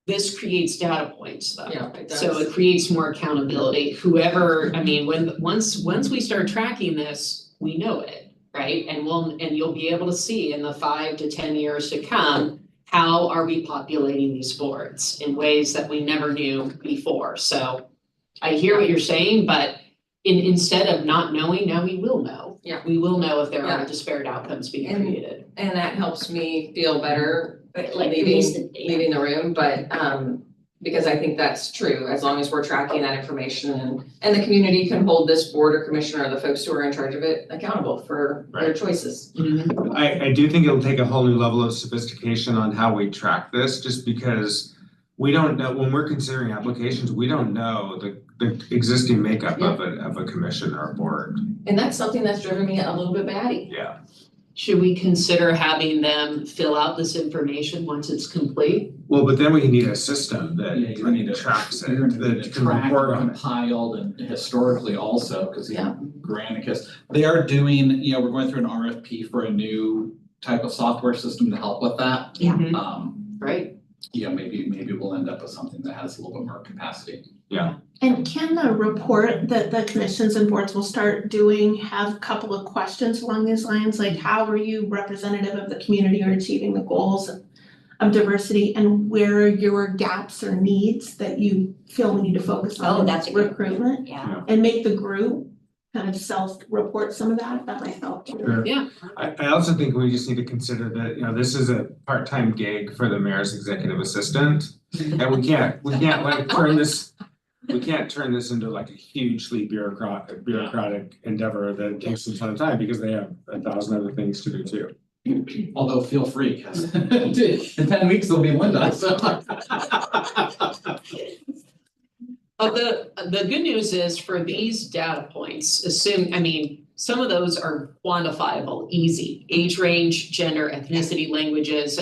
Speaker 9: This creates data points though.
Speaker 7: Yeah, it does.
Speaker 9: So it creates more accountability. Whoever, I mean, once we start tracking this, we know it, right? And you'll be able to see in the 5 to 10 years to come, how are we populating these boards in ways that we never knew before? So I hear what you're saying, but instead of not knowing, now we will know.
Speaker 7: Yeah.
Speaker 9: We will know if there
Speaker 7: Yeah.
Speaker 9: are disparate outcomes being
Speaker 7: And-
Speaker 9: created.
Speaker 7: And that helps me feel better
Speaker 5: But like
Speaker 7: leaving the room, but because I think that's true, as long as we're tracking that information and the community can hold this board or commissioner, the folks who are in charge of it, accountable for their choices.
Speaker 2: I do think it'll take a whole new level of sophistication on how we track this, just because we don't know, when we're considering applications, we don't know the existing makeup of a commission or a board.
Speaker 7: And that's something that's driven me a little bit batty.
Speaker 2: Yeah.
Speaker 9: Should we consider having them fill out this information once it's complete?
Speaker 2: Well, but then we need a system
Speaker 3: Yeah, you're gonna need
Speaker 2: that
Speaker 3: to
Speaker 2: tracks it,
Speaker 3: You're gonna need
Speaker 2: that
Speaker 3: to
Speaker 2: can
Speaker 3: track
Speaker 2: report
Speaker 3: and
Speaker 2: on it.
Speaker 3: compiled and historically also, because
Speaker 7: Yeah.
Speaker 3: Granicus, they are doing, we're going through an RFP for a new type of software system to help with that.
Speaker 5: Yeah.
Speaker 9: Right.
Speaker 3: Maybe we'll end up with something that has a little bit more capacity.
Speaker 6: And can the report that the commissions and boards will start doing have a couple of questions along these lines? Like, how are you representative of the community or achieving the goals of diversity? And where are your gaps or needs that you feel we need to focus on
Speaker 5: Oh, that's a good-
Speaker 6: recruitment?
Speaker 5: Yeah.
Speaker 6: And make the group kind of self-report some of that might help too.
Speaker 2: Sure.
Speaker 9: Yeah.
Speaker 2: I also think we just need to consider that, this is a part-time gig for the mayor's executive assistant. And we can't like we can't turn this into like a hugely bureaucratic endeavor that takes a ton of time, because they have 1,000 other things to do too.
Speaker 3: Although feel free, because in 10 weeks they'll be in Linda, so.
Speaker 9: The good news is for these data points, some of those are quantifiable, easy. Age range, gender, ethnicity, languages.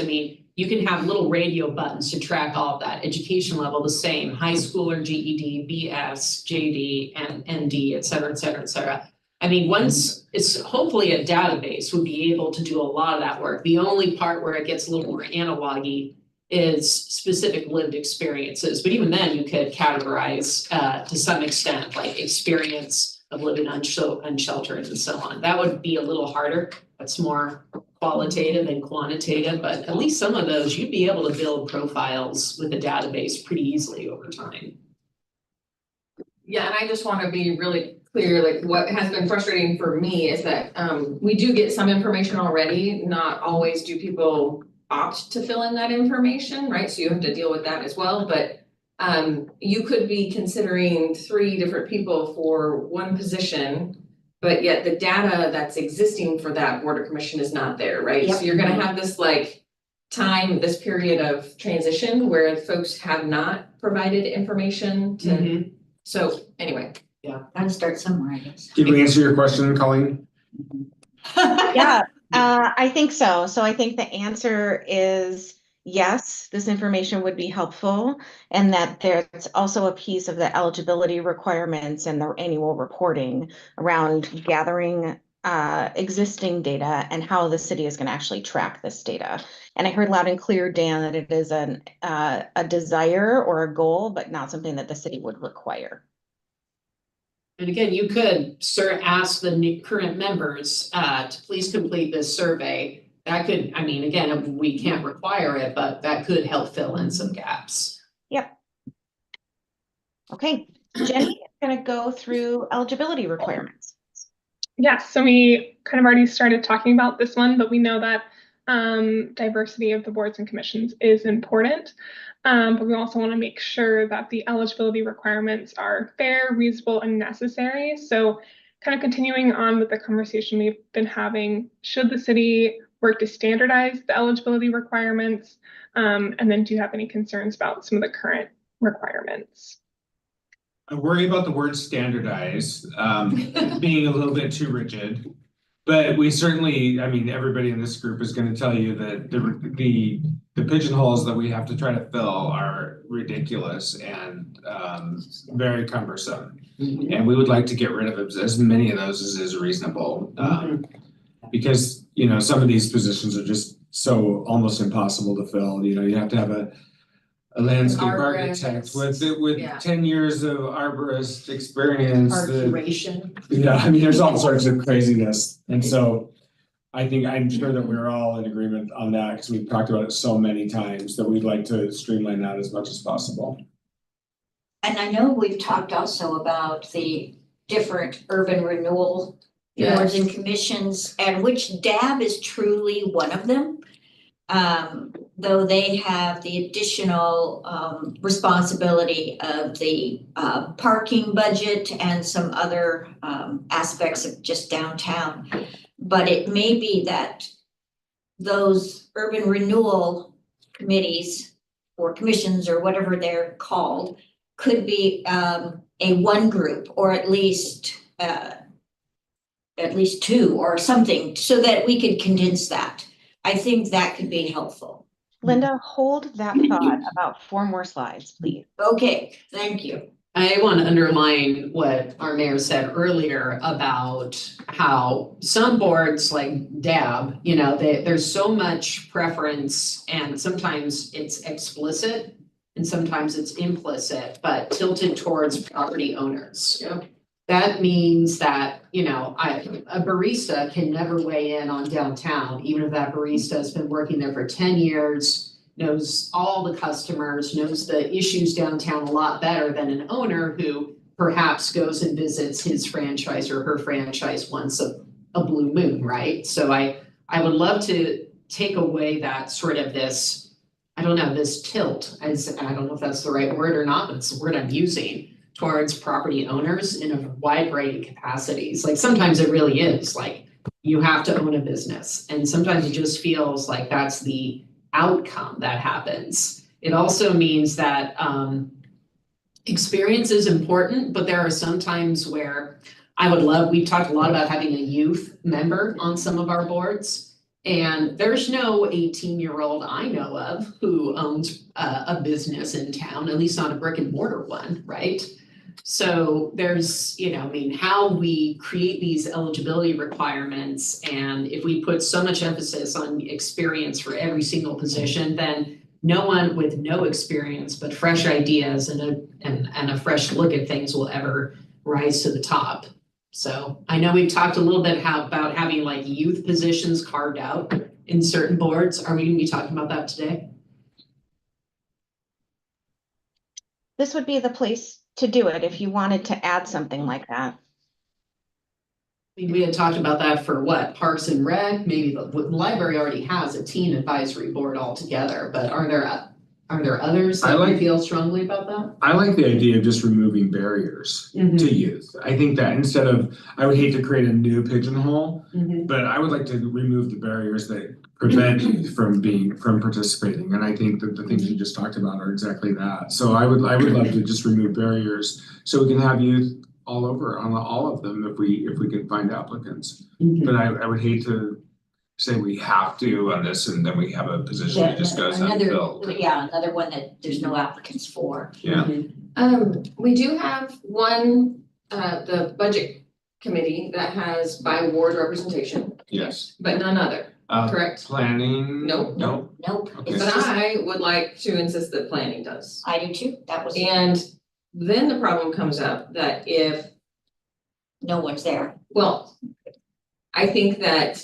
Speaker 9: You can have little radio buttons to track all of that. Education level, the same, high school or GED, BS, JD, and ND, et cetera, et cetera, et cetera. Once it's hopefully a database would be able to do a lot of that work. The only part where it gets a little more analog-y is specific lived experiences. But even then you could categorize to some extent, like experience of living unsheltered and so on. That would be a little harder. That's more qualitative and quantitative, but at least some of those you'd be able to build profiles with a database pretty easily over time.
Speaker 7: Yeah, and I just want to be really clear, like what has been frustrating for me is that we do get some information already. Not always do people opt to fill in that information, right? So you have to deal with that as well, but you could be considering 3 different people for one position, but yet the data that's existing for that board or commission is not there, right?
Speaker 5: Yep.
Speaker 7: So you're gonna have this this period of transition where folks have not provided information to, so anyway.
Speaker 5: Gotta start somewhere, I guess.
Speaker 2: Did we answer your question, Colleen?
Speaker 8: Yeah, I think so. So I think the answer is yes, this information would be helpful, and that there's also a piece of the eligibility requirements and the annual reporting around gathering existing data and how the city is gonna actually track this data. And I heard loud and clear, Dan, that it is a desire or a goal, but not something that the city would require.
Speaker 9: And again, you could ask the current members to please complete this survey. That could, I mean, again, we can't require it, but that could help fill in some gaps.
Speaker 8: Okay, Jenny is gonna go through eligibility requirements.
Speaker 11: Yes, so we kind of already started talking about this one, but we know that diversity of the boards and commissions is important. But we also want to make sure that the eligibility requirements are fair, reasonable, and necessary. So kind of continuing on with the conversation we've been having, should the city work to standardize the eligibility requirements? And then do you have any concerns about some of the current requirements?
Speaker 2: I worry about the word standardize, being a little bit too rigid. But we certainly, I mean, everybody in this group is gonna tell you that the pigeonholes that we have to try to fill are ridiculous and very cumbersome. And we would like to get rid of as many of those as is reasonable. Because, you know, some of these positions are just so almost impossible to fill. You know, you have to have a landscape architect with
Speaker 7: yeah.
Speaker 2: 10 years of arborist experience.
Speaker 9: Curation.
Speaker 2: Yeah, I mean, there's all sorts of craziness. And so I'm sure that we're all in agreement on that because we've talked about it so many times that we'd like to streamline that as much as possible.
Speaker 5: And I know we've talked also about the different urban renewal boards and commissions, and which DAB is truly one of them. Though they have the additional responsibility of the parking budget and some other aspects of just downtown. But it may be that those urban renewal committees or commissions or whatever they're called could be a one group, or at least two or something, so that we could condense that. I think that could be helpful.
Speaker 8: Linda, hold that thought about 4 more slides, please.
Speaker 5: Okay, thank you.
Speaker 9: I want to underline what our mayor said earlier about how some boards like DAB, you know, there's so much preference and sometimes it's explicit and sometimes it's implicit, but tilted towards property owners.
Speaker 7: Yeah.
Speaker 9: That means that, you know, a barista can never weigh in on downtown, even if that barista has been working there for 10 years, knows all the customers, knows the issues downtown a lot better than an owner who perhaps goes and visits his franchise or her franchise once a blue moon, right? So I would love to take away that sort of this, I don't know, this tilt, I don't know if that's the right word or not, but it's the word I'm using, towards property owners in a wide variety of capacities. Like sometimes it really is like you have to own a business, and sometimes it just feels like that's the outcome that happens. It also means that experience is important, but there are some times where we've talked a lot about having a youth member on some of our boards, and there's no 18-year-old I know of who owns a business in town, at least not a brick and mortar one, right? So there's, you know, I mean, how we create these eligibility requirements, and if we put so much emphasis on experience for every single position, then no one with no experience but fresh ideas and a fresh look at things will ever rise to the top. So I know we've talked a little bit about having like youth positions carved out in certain boards. Are we going to be talking about that today?
Speaker 8: This would be the place to do it if you wanted to add something like that.
Speaker 9: I mean, we had talked about that for what, Parks and Rec, maybe the library already has a teen advisory board altogether, but are there others that you feel strongly about that?
Speaker 2: I like the idea of just removing barriers to youth. I think that instead of, I would hate to create a new pigeonhole, but I would like to remove the barriers that prevent youth from participating. And I think that the things you just talked about are exactly that. So I would love to just remove barriers so we can have youth all over on all of them if we can find applicants. But I would hate to say we have to on this and then we have a position that just goes unfilled.
Speaker 5: Yeah, another one that there's no applicants for.
Speaker 2: Yeah.
Speaker 7: We do have one, the budget committee that has by ward representation,
Speaker 2: Yes.
Speaker 7: but none other, correct?
Speaker 2: Planning?
Speaker 7: Nope.
Speaker 2: Nope.
Speaker 5: Nope,
Speaker 2: Okay.
Speaker 5: it's
Speaker 7: But
Speaker 5: just,
Speaker 7: I would like to insist that planning does.
Speaker 5: I do too, that was,
Speaker 7: And then the problem comes up that if,
Speaker 5: no one's there.
Speaker 7: well, I think that,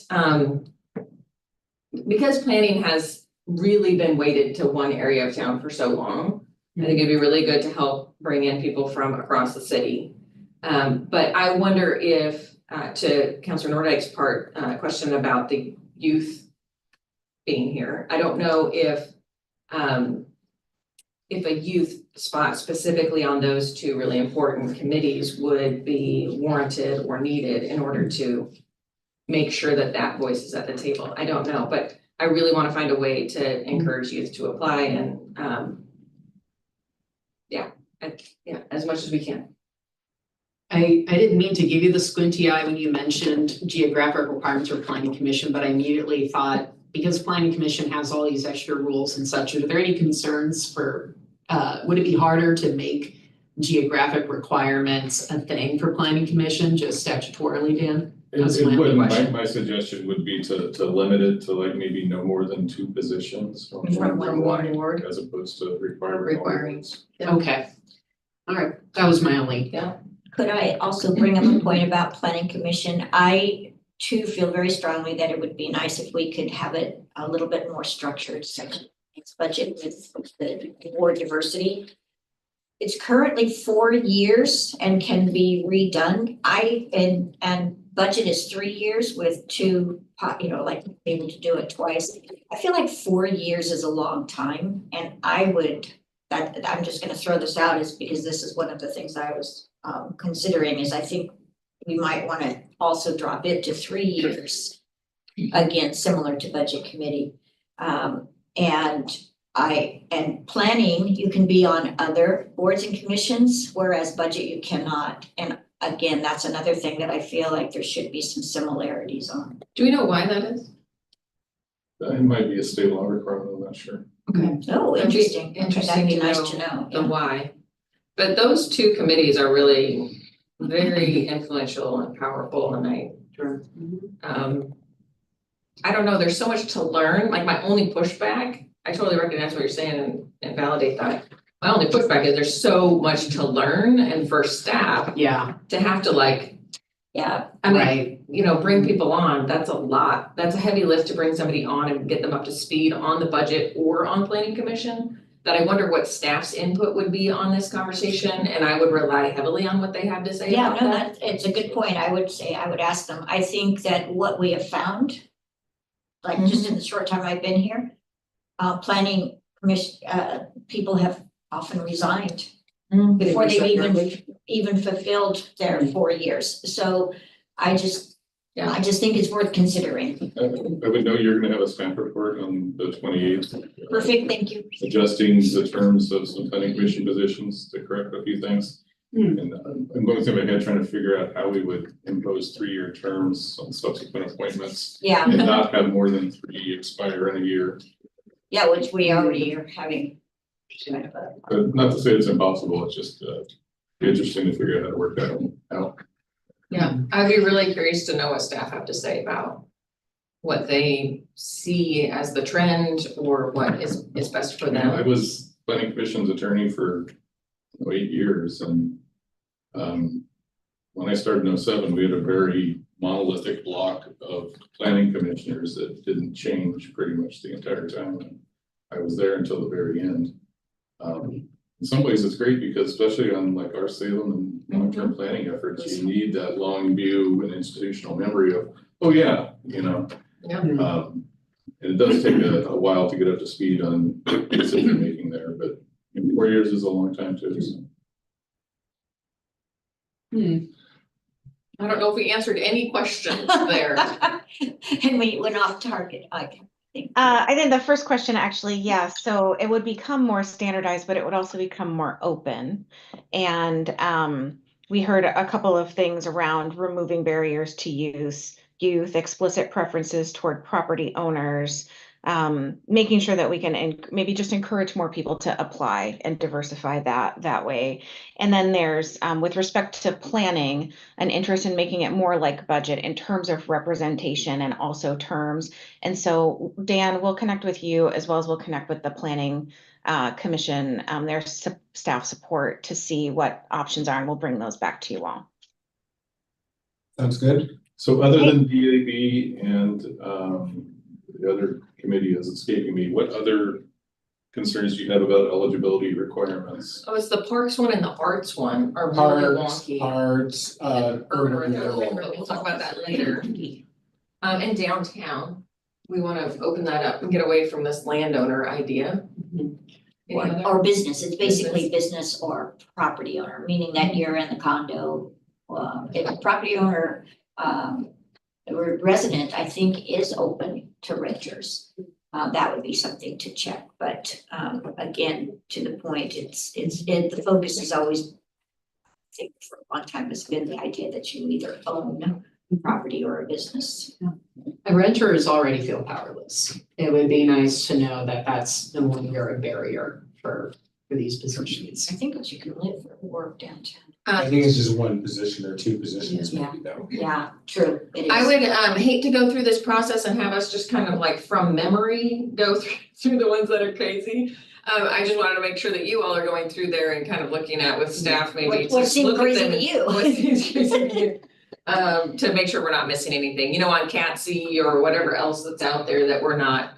Speaker 7: because planning has really been weighted to one area of town for so long, I think it'd be really good to help bring in people from across the city. But I wonder if, to Councilor Nordike's question about the youth being here, I don't know if a youth spot specifically on those two really important committees would be warranted or needed in order to make sure that that voice is at the table. I don't know, but I really want to find a way to encourage youth to apply and, as much as we can.
Speaker 9: I didn't mean to give you the squinty eye when you mentioned geographic requirements for planning commission, but I immediately thought, because planning commission has all these extra rules and such, are there any concerns for, would it be harder to make geographic requirements a thing for planning commission, just statutorily, Dan? That's my
Speaker 1: It
Speaker 9: only
Speaker 1: would,
Speaker 9: question.
Speaker 1: my suggestion would be to limit it to like maybe no more than 2 positions from
Speaker 7: From
Speaker 1: one
Speaker 7: one ward.
Speaker 1: as opposed to requiring. all
Speaker 7: Requiring.
Speaker 1: wards.
Speaker 9: Okay. All right, that was my only.
Speaker 5: Could I also bring up a point about planning commission? I too feel very strongly that it would be nice if we could have it a little bit more structured, second budget with the board diversity. It's currently 4 years and can be redone. And budget is 3 years with 2, like able to do it twice. I feel like 4 years is a long time, and I'm just gonna throw this out is because this is one of the things I was considering is I think we might wanna also drop it to 3 years. Again, similar to budget committee. And planning, you can be on other boards and commissions, whereas budget you cannot. And again, that's another thing that I feel like there should be some similarities on.
Speaker 7: Do we know why that is?
Speaker 1: It might be a state law requirement, I'm not sure.
Speaker 7: Okay.
Speaker 5: Oh,
Speaker 7: That'd be
Speaker 5: interesting. Okay,
Speaker 7: interesting
Speaker 5: that'd be
Speaker 7: to
Speaker 5: nice
Speaker 7: know
Speaker 5: to know.
Speaker 7: The
Speaker 5: Yeah.
Speaker 7: why. But those two committees are really very influential and powerful, and I don't know, there's so much to learn, like my only pushback, I totally recognize what you're saying and validate that. My only pushback is there's so much to learn, and for staff
Speaker 9: Yeah,
Speaker 7: to have to
Speaker 5: Yeah,
Speaker 7: I mean,
Speaker 9: right.
Speaker 7: bring people on, that's a lot, that's a heavy lift to bring somebody on and get them up to speed on the budget or on planning commission. That I wonder what staff's input would be on this conversation, and I would rely heavily on what they have to say
Speaker 5: yeah,
Speaker 7: about
Speaker 5: no,
Speaker 7: that.
Speaker 5: it's a good point. I would say, I would ask them. I think that what we have found, like just in the short time I've been here, planning commission, people have often resigned before they've even fulfilled their 4 years. So I just think it's worth considering.
Speaker 1: I would know you're gonna have a staff report on the 28th.
Speaker 5: Perfect, thank you.
Speaker 1: Adjusting the terms of some planning commission positions to correct a few things. And I'm going through my head trying to figure out how we would impose 3-year terms on subsequent appointments
Speaker 5: Yeah,
Speaker 1: and not have more than 3 expire in a year.
Speaker 5: yeah, which we already are having. Kind of a-
Speaker 1: But not to say it's impossible, it's just interesting to figure out how to work that out.
Speaker 7: Yeah, I'd be really curious to know what staff have to say about what they see as the trend or what is best for
Speaker 1: I
Speaker 7: them.
Speaker 1: was planning commission's attorney for 8 years, and when I started in 07, we had a very monolithic block of planning commissioners that didn't change pretty much the entire time. I was there until the very end. In some ways, it's great because especially on like our Salem and long-term planning efforts, you need that long view and institutional memory of, oh yeah,
Speaker 7: Yeah.
Speaker 1: and it does take a while to get up to speed on decision making there, but 4 years is a long time too. So.
Speaker 7: I don't know if we answered any questions there.
Speaker 5: And we went off target, I think.
Speaker 8: I think the first question actually, yes, so it would become more standardized, but it would also become more open. And we heard a couple of things around removing barriers to youth, explicit preferences toward property owners, making sure that we can maybe just encourage more people to apply and diversify that way. And then there's, with respect to planning, an interest in making it more like budget in terms of representation and also terms. And so Dan, we'll connect with you as well as we'll connect with the planning commission, their staff support to see what options are, and we'll bring those back to you all.
Speaker 10: Sounds good.
Speaker 1: So other than DAB and the other committee is escaping me, what other concerns do you have about eligibility requirements?
Speaker 7: Oh, it's the parks one and the arts one are really wonky.
Speaker 10: Arts, urban renewal.
Speaker 7: We'll talk about that later. And downtown, we wanna open that up and get away from this landowner idea. Any other?
Speaker 5: Or business, it's basically business or property owner, meaning that you're in the condo. If a property owner, or resident, I think is open to renters. That would be something to check, but again, to the point, the focus is always, I think for a long time has been the idea that you either own property or a business.
Speaker 4: Renters already feel powerless. It would be nice to know that that's no longer a barrier for these positions.
Speaker 5: I think that you can live or work downtown.
Speaker 10: I think it's just one position or two positions
Speaker 5: Yeah.
Speaker 10: maybe though.
Speaker 5: Yeah, true, it is.
Speaker 7: I would hate to go through this process and have us just kind of like from memory go through the ones that are crazy. I just wanted to make sure that you all are going through there and kind of looking at with staff maybe.
Speaker 5: What
Speaker 7: to
Speaker 5: seemed
Speaker 7: look at
Speaker 5: crazy
Speaker 7: them
Speaker 5: to you?
Speaker 7: what seems crazy to you. To make sure we're not missing anything, you know, on CATSI or whatever else that's out there that we're not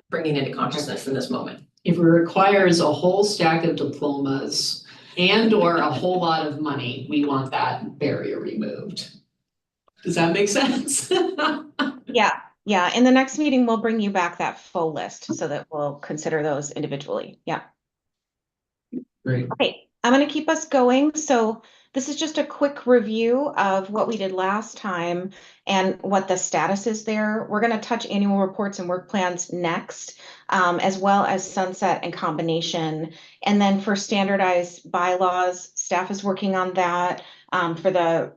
Speaker 7: bringing into consciousness in this moment.
Speaker 4: If it requires a whole stack of diplomas and or a whole lot of money, we want that barrier removed. Does that make sense?
Speaker 8: Yeah. In the next meeting, we'll bring you back that full list so that we'll consider those individually. Yeah.
Speaker 2: Great.
Speaker 8: Okay, I'm gonna keep us going. So this is just a quick review of what we did last time and what the status is there. We're gonna touch annual reports and work plans next, as well as sunset and combination. And then for standardized bylaws, staff is working on that. For the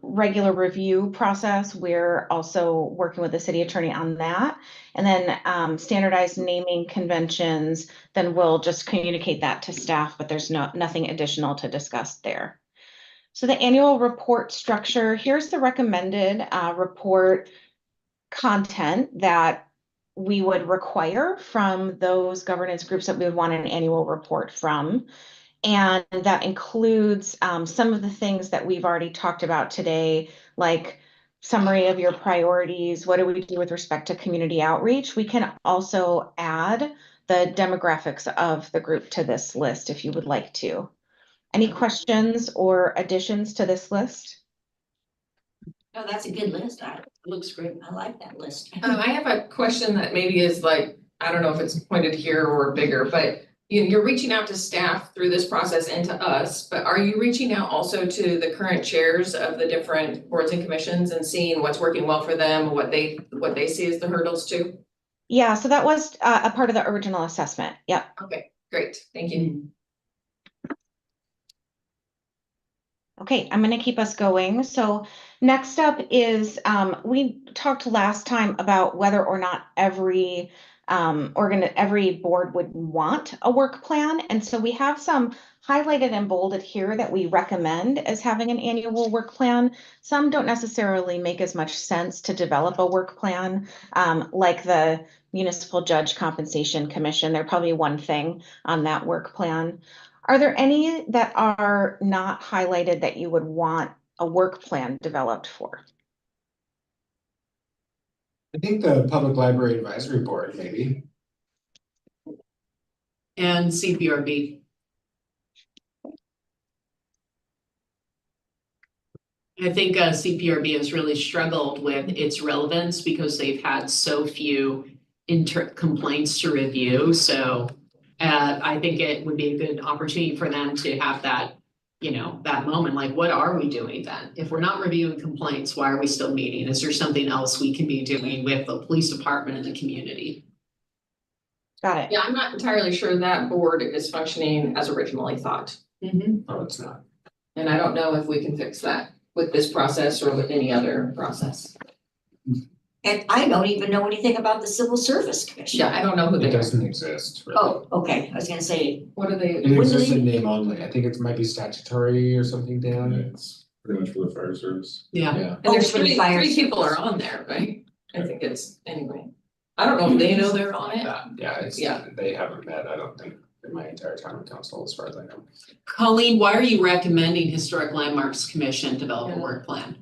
Speaker 8: regular review process, we're also working with the city attorney on that. And then standardized naming conventions, then we'll just communicate that to staff, but there's nothing additional to discuss there. So the annual report structure, here's the recommended report content that we would require from those governance groups that we would want an annual report from. And that includes some of the things that we've already talked about today, like summary of your priorities. What do we do with respect to community outreach? We can also add the demographics of the group to this list if you would like to. Any questions or additions to this list?
Speaker 5: No, that's a good list. It looks great. I like that list.
Speaker 7: I have a question that maybe is like, I don't know if it's pointed here or bigger, but you're reaching out to staff through this process and to us, but are you reaching out also to the current chairs of the different boards and commissions and seeing what's working well for them, what they see as the hurdles too?
Speaker 8: Yeah, so that was a part of the original assessment. Yep.
Speaker 7: Okay, great. Thank you.
Speaker 8: Okay, I'm going to keep us going. So next up is we talked last time about whether or not every board would want a work plan. And so we have some highlighted and bolded here that we recommend as having an annual work plan. Some don't necessarily make as much sense to develop a work plan, like the Municipal Judge Compensation Commission. They're probably one thing on that work plan. Are there any that are not highlighted that you would want a work plan developed for?
Speaker 10: I think the Public Library Advisory Board, maybe.
Speaker 4: And CPRB. I think CPRB has really struggled with its relevance because they've had so few complaints to review. So I think it would be a good opportunity for them to have that, that moment, like, what are we doing then? If we're not reviewing complaints, why are we still meeting? Is there something else we can be doing with the police department and the community?
Speaker 8: Got it.
Speaker 7: Yeah, I'm not entirely sure that board is functioning as originally thought.
Speaker 10: Oh, it's not.
Speaker 7: And I don't know if we can fix that with this process or with any other process.
Speaker 5: And I don't even know anything about the Civil Service Commission.
Speaker 7: Yeah, I don't know who
Speaker 2: It
Speaker 7: they are.
Speaker 2: doesn't exist, really.
Speaker 5: Oh, okay, I was gonna say,
Speaker 7: What are they?
Speaker 2: It exists in name only. I think it might be statutory or something, Dan.
Speaker 1: It's pretty much for the fire service.
Speaker 7: Yeah,
Speaker 2: Yeah.
Speaker 7: and there's
Speaker 5: for the
Speaker 7: three,
Speaker 5: fire
Speaker 7: three people
Speaker 5: service.
Speaker 7: are on there, right? I think it's, anyway. I don't know if they know they're on it.
Speaker 2: Yeah, it's,
Speaker 7: Yeah.
Speaker 2: they haven't met, I don't think, in my entire time on council, as far as I know.
Speaker 9: Colleen, why are you recommending Historic Landmarks Commission develop a work plan?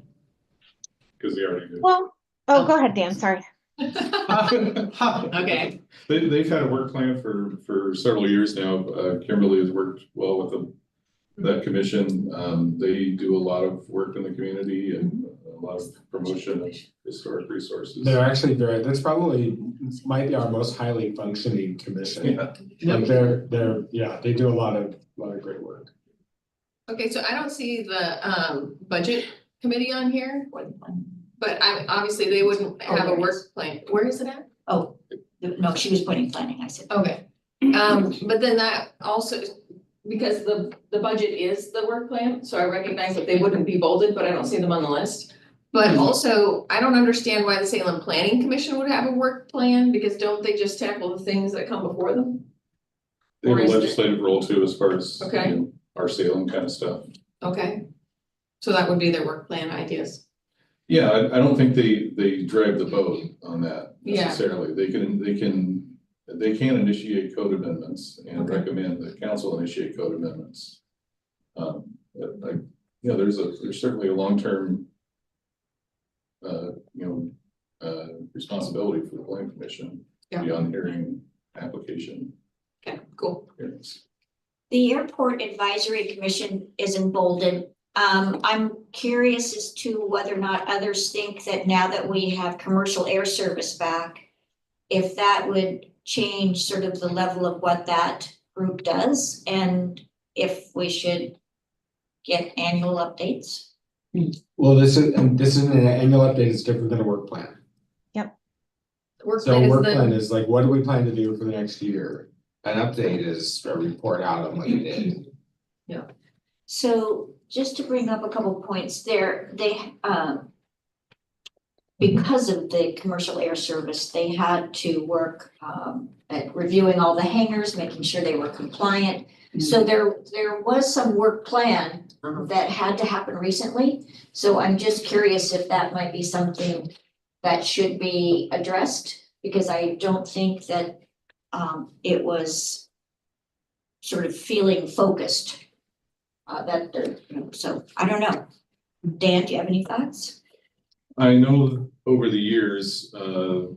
Speaker 1: Cause they already do.
Speaker 8: Well, oh, go ahead, Dan, sorry.
Speaker 9: Okay,
Speaker 1: They've had a work plan for several years now. Kimberly has worked well with that commission. They do a lot of work in the community and a lot of promotion of historic resources.
Speaker 2: They're actually very, that's probably, might be our most highly functioning commission.
Speaker 1: Yeah.
Speaker 2: Like they're, yeah, they do a lot of great work.
Speaker 7: Okay, so I don't see the budget committee on here, but obviously they wouldn't have a work plan. Where is it at?
Speaker 5: oh, no, she was putting planning, I said.
Speaker 7: Okay, but then that also, because the budget is the work plan, so I recognize that they wouldn't be bolded, but I don't see them on the list. But also, I don't understand why the Salem Planning Commission would have a work plan, because don't they just tackle the things that come before them?
Speaker 1: They have
Speaker 7: Or
Speaker 1: a
Speaker 7: is it-
Speaker 1: legislative role too, as far as,
Speaker 7: Okay.
Speaker 1: you know, our Salem kind of stuff.
Speaker 7: Okay, so that would be their work plan ideas.
Speaker 1: Yeah, I don't think they drive the boat on that
Speaker 7: Yeah.
Speaker 1: necessarily. They can initiate code amendments and
Speaker 7: Okay.
Speaker 1: recommend that council initiate code amendments. But there's certainly a long-term responsibility for the planning commission
Speaker 7: Yeah.
Speaker 1: beyond hearing application
Speaker 7: Okay, cool.
Speaker 1: hearings.
Speaker 5: The Airport Advisory Commission is emboldened. I'm curious as to whether or not others think that now that we have commercial air service back, if that would change sort of the level of what that group does, and if we should get annual updates.
Speaker 2: Well, this isn't an annual update, it's different than a work plan.
Speaker 7: Work
Speaker 2: So
Speaker 7: plan
Speaker 2: a
Speaker 7: is
Speaker 2: work
Speaker 7: the-
Speaker 2: plan is like, what do we plan to do for the next year? An update is a report out on what you did.
Speaker 5: So just to bring up a couple points there, because of the commercial air service, they had to work at reviewing all the hangars, making sure they were compliant. So there was some work plan that had to happen recently. So I'm just curious if that might be something that should be addressed, because I don't think that it was sort of feeling focused. So I don't know. Dan, do you have any thoughts?
Speaker 1: I know over the years, the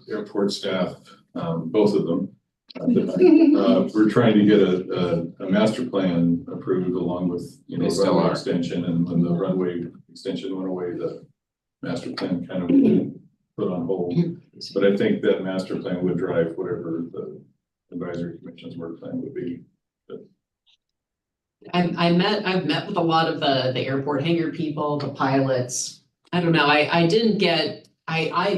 Speaker 1: airport staff, both of them, we're trying to get a master plan approved along with,
Speaker 2: They still
Speaker 1: runway
Speaker 2: are.
Speaker 1: extension, and when the runway extension went away, the master plan kind of put on hold. But I think that master plan would drive whatever the advisory commission's work plan would be.
Speaker 9: I've met with a lot of the airport hangar people, the pilots. I don't know, I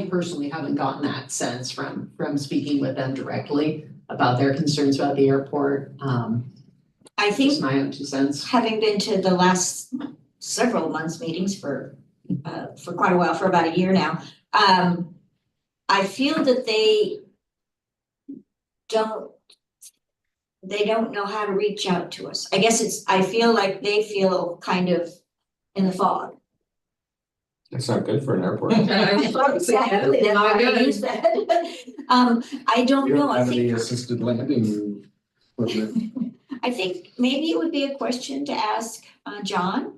Speaker 9: personally haven't gotten that sense from speaking with them directly about their concerns about the airport.
Speaker 5: I think
Speaker 9: Just my own 2 cents.
Speaker 5: having been to the last several months meetings for quite a while, for about a year now, I feel that they don't know how to reach out to us. I guess I feel like they feel kind of in the fog.
Speaker 2: It's not good for an airport.
Speaker 5: Exactly, that's why I use that. I don't know, I think.
Speaker 2: Assisted landing equipment.
Speaker 5: I think maybe it would be a question to ask John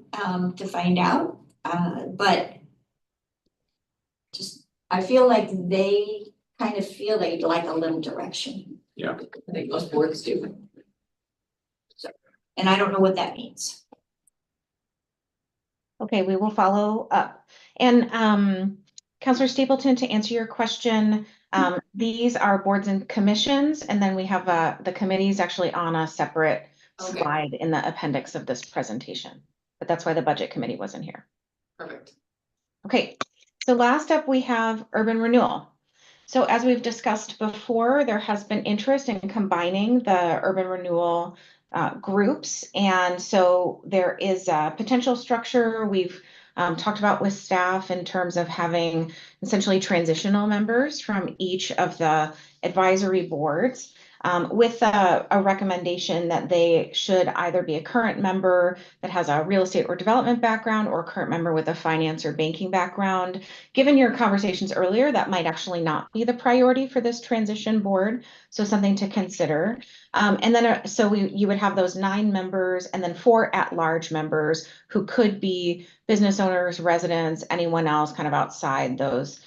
Speaker 5: to find out, but just, I feel like they kind of feel they'd like a little direction,
Speaker 7: I think most boards do.
Speaker 5: and I don't know what that means.
Speaker 8: Okay, we will follow up. And Counselor Stapleton, to answer your question, these are boards and commissions, and then we have the committees actually on a separate
Speaker 7: Okay.
Speaker 8: slide in the appendix of this presentation. But that's why the budget committee wasn't here.
Speaker 7: Perfect.
Speaker 8: Okay, so last up we have urban renewal. So as we've discussed before, there has been interest in combining the urban renewal groups. And so there is a potential structure. We've talked about with staff in terms of having essentially transitional members from each of the advisory boards. With a recommendation that they should either be a current member that has a real estate or development background, or a current member with a finance or banking background. Given your conversations earlier, that might actually not be the priority for this transition board, so something to consider. And then you would have those 9 members and then 4 at-large members who could be business owners, residents, anyone else kind of outside those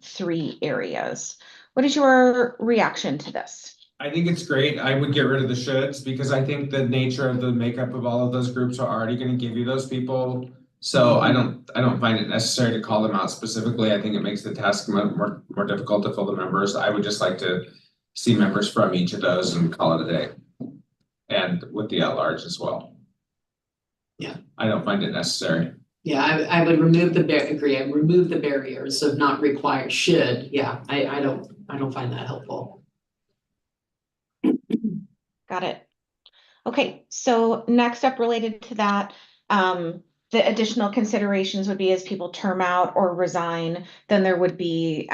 Speaker 8: 3 areas. What is your reaction to this?
Speaker 2: I think it's great. I would get rid of the shoulds because I think the nature of the makeup of all of those groups are already going to give you those people. So I don't find it necessary to call them out specifically. I think it makes the task more difficult to fill the members. I would just like to see members from each of those and call it a day. And with the at-large as well.
Speaker 9: Yeah.
Speaker 2: I don't find it necessary.
Speaker 9: Yeah, I would remove remove the barriers of not required, should, yeah, I don't find that helpful.
Speaker 8: Got it. Okay, so next up related to that, the additional considerations would be as people term out or resign, then there would be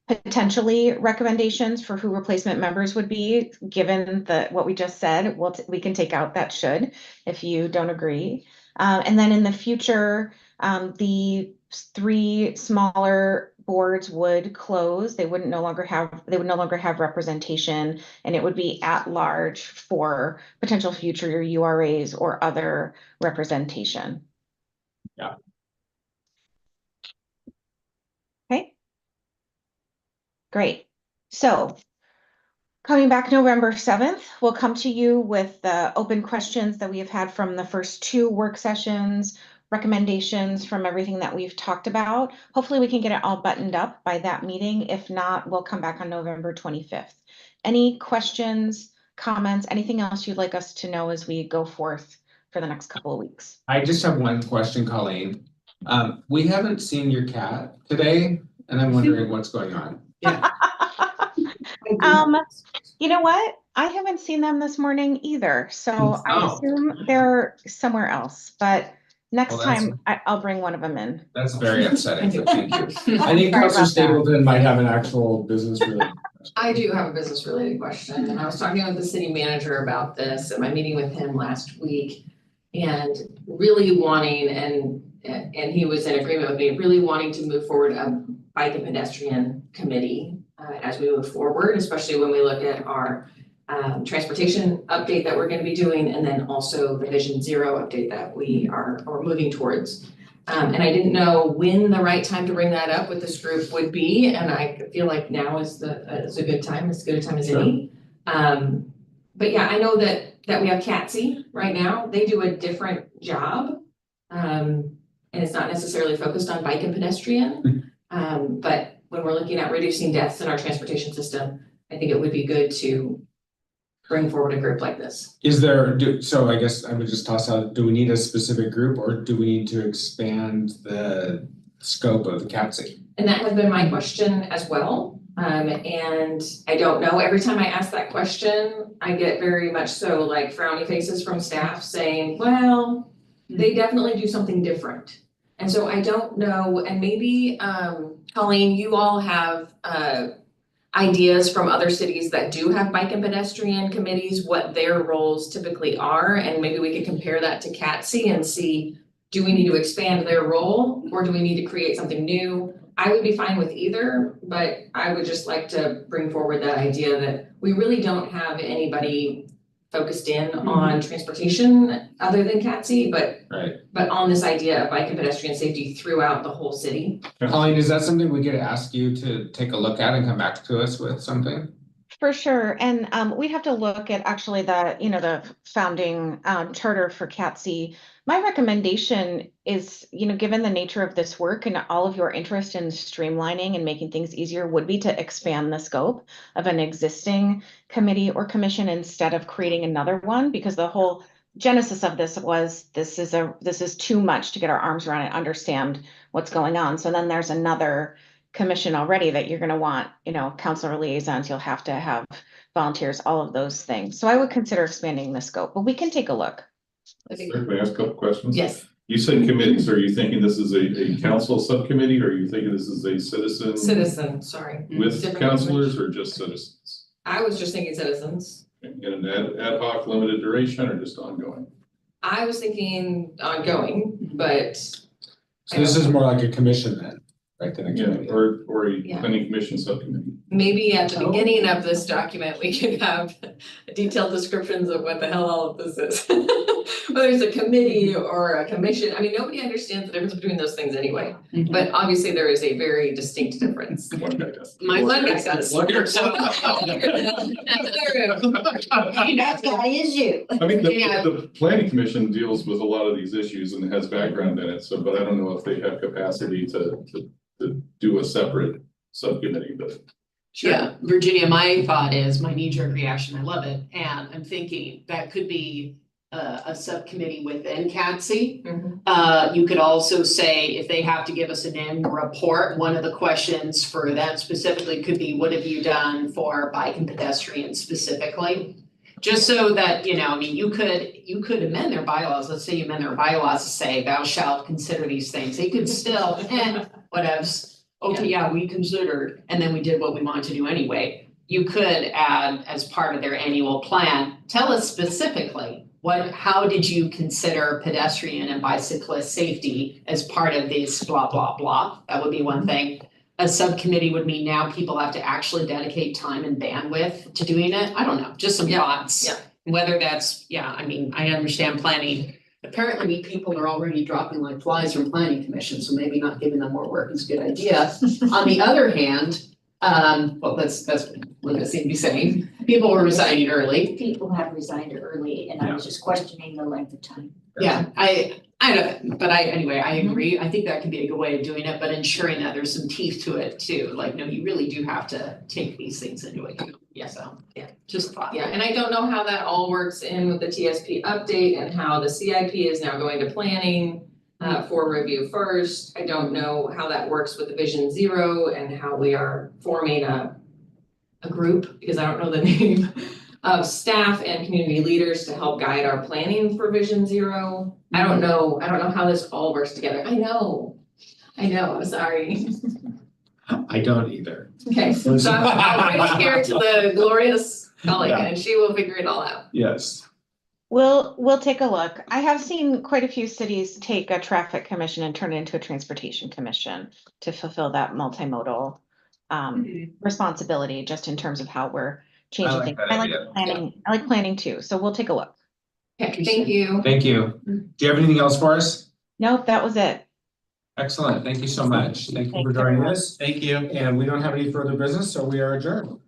Speaker 8: potentially recommendations for who replacement members would be, given what we just said. We can take out that should if you don't agree. And then in the future, the 3 smaller boards would close. They would no longer have representation, and it would be at large for potential future URAs or other representation.
Speaker 2: Yeah.
Speaker 8: Okay. Great. So coming back November 7th, we'll come to you with the open questions that we have had from the first 2 work sessions, recommendations from everything that we've talked about. Hopefully we can get it all buttoned up by that meeting. If not, we'll come back on November 25th. Any questions, comments, anything else you'd like us to know as we go forth for the next couple of weeks?
Speaker 2: I just have one question, Colleen. We haven't seen your cat today, and I'm wondering what's going on.
Speaker 9: Yeah.
Speaker 8: You know what? I haven't seen them this morning either, so I assume they're somewhere else, but next time I'll bring one of them in.
Speaker 2: That's very upsetting, but thank you.
Speaker 10: I think
Speaker 8: Sorry
Speaker 10: Councilor
Speaker 8: about that.
Speaker 10: Stapleton might have an actual business related.
Speaker 7: I do have a business related question, and I was talking with the city manager about this at my meeting with him last week. And really wanting, and he was in agreement with me, really wanting to move forward a bike and pedestrian committee as we move forward, especially when we look at our transportation update that we're going to be doing, and then also the Vision Zero update that we are moving towards. And I didn't know when the right time to bring that up with this group would be, and I feel like now is a good time, as good a time as any. But yeah, I know that we have CATSI right now. They do a different job, and it's not necessarily focused on bike and pedestrian. But when we're looking at reducing deaths in our transportation system, I think it would be good to bring forward a group like this.
Speaker 2: So I guess I would just toss out, do we need a specific group, or do we need to expand the scope of the CATSI?
Speaker 7: And that has been my question as well. And I don't know, every time I ask that question, I get very much so like frowny faces from staff saying, well, they definitely do something different. And so I don't know, and maybe, Colleen, you all have ideas from other cities that do have bike and pedestrian committees, what their roles typically are, and maybe we could compare that to CATSI and see, do we need to expand their role, or do we need to create something new? I would be fine with either, but I would just like to bring forward that idea that we really don't have anybody focused in on transportation other than CATSI, but on this idea of bike and pedestrian safety throughout the whole city.
Speaker 2: Colleen, is that something we could ask you to take a look at and come back to us with something?
Speaker 8: For sure, and we'd have to look at actually the founding charter for CATSI. My recommendation is, given the nature of this work and all of your interest in streamlining and making things easier, would be to expand the scope of an existing committee or commission instead of creating another one, because the whole genesis of this was this is too much to get our arms around and understand what's going on. So then there's another commission already that you're going to want, counselor liaisons, you'll have to have volunteers, all of those things. So I would consider expanding the scope, but we can take a look.
Speaker 1: Can I ask a couple questions?
Speaker 7: Yes.
Speaker 1: You said committees, are you thinking this is a council subcommittee, or are you thinking this is a citizen?
Speaker 7: Citizen, sorry.
Speaker 1: With
Speaker 7: Different
Speaker 1: counselors or just citizens?
Speaker 7: I was just thinking citizens.
Speaker 1: In an ad hoc limited duration or just ongoing?
Speaker 7: I was thinking ongoing, but
Speaker 10: So this is more like a commission then, right, than a
Speaker 1: Yeah,
Speaker 10: committee?
Speaker 1: or a
Speaker 7: Yeah.
Speaker 1: planning commission subcommittee.
Speaker 7: maybe at the beginning of this document, we could have detailed descriptions of what the hell all of this is. Whether it's a committee or a commission, I mean, nobody understands the difference between those things anyway. But obviously, there is a very distinct difference.
Speaker 1: One guy does.
Speaker 7: My one guy does.
Speaker 1: Look here.
Speaker 5: That guy is you.
Speaker 1: I mean,
Speaker 9: Yeah.
Speaker 1: the planning commission deals with a lot of these issues and has background in it, so, but I don't know if they have capacity to do a separate subcommittee, but.
Speaker 9: Yeah, Virginia, my thought is, my knee-jerk reaction, I love it, and I'm thinking that could be a subcommittee within CATSI.
Speaker 7: Mhm.
Speaker 9: You could also say, if they have to give us an annual report, one of the questions for them specifically could be, what have you done for bike and pedestrian specifically? Just so that, you know, I mean, you could amend their bylaws, let's say you amend their bylaws to say, thou shalt consider these things, they could still, whatevs. Okay, yeah, we considered, and then we did what we wanted to do anyway. You could add as part of their annual plan, tell us specifically, how did you consider pedestrian and bicyclist safety as part of this blah, blah, blah? That would be one thing. A subcommittee would mean now people have to actually dedicate time and bandwidth to doing it. I don't know, just some
Speaker 7: Yeah,
Speaker 9: thoughts.
Speaker 7: yeah.
Speaker 9: Whether that's, yeah, I mean, I understand planning. Apparently, people are already dropping like flies from planning commission, so maybe not giving them more work is a good idea. On the other hand, well, that's what I seem to be saying. People were resigning early.
Speaker 5: People have resigned early and I was just questioning the length of time.
Speaker 9: Yeah, I don't, but anyway, I agree. I think that could be a good way of doing it, but ensuring that there's some teeth to it too. Like, no, you really do have to take these things into account. Yeah, so, yeah, just a thought.
Speaker 7: Yeah, and I don't know how that all works in with the TSP update and how the CIP is now going to planning for review first. I don't know how that works with the Vision Zero and how we are forming a group, because I don't know the name of staff and community leaders to help guide our planning for Vision Zero. I don't know how this all works together. I know, I'm sorry.
Speaker 2: I don't either.
Speaker 7: Okay, so I'll bring it here to the glorious Colleen
Speaker 2: Yeah.
Speaker 7: and she will figure it all out.
Speaker 2: Yes.
Speaker 8: We'll take a look. I have seen quite a few cities take a traffic commission and turn it into a transportation commission to fulfill that multimodal responsibility, just in terms of how we're changing
Speaker 2: like
Speaker 8: things.
Speaker 2: that
Speaker 8: I like
Speaker 2: idea.
Speaker 8: planning, I like planning too, so we'll take a look.
Speaker 7: Okay, thank you.
Speaker 2: Thank you. Do you have anything else for us?
Speaker 8: Nope, that was it.
Speaker 2: Excellent. Thank you so much. Thank you for
Speaker 8: Thank you.
Speaker 2: joining us.
Speaker 3: Thank you.
Speaker 2: And we don't have any further business, so we are adjourned.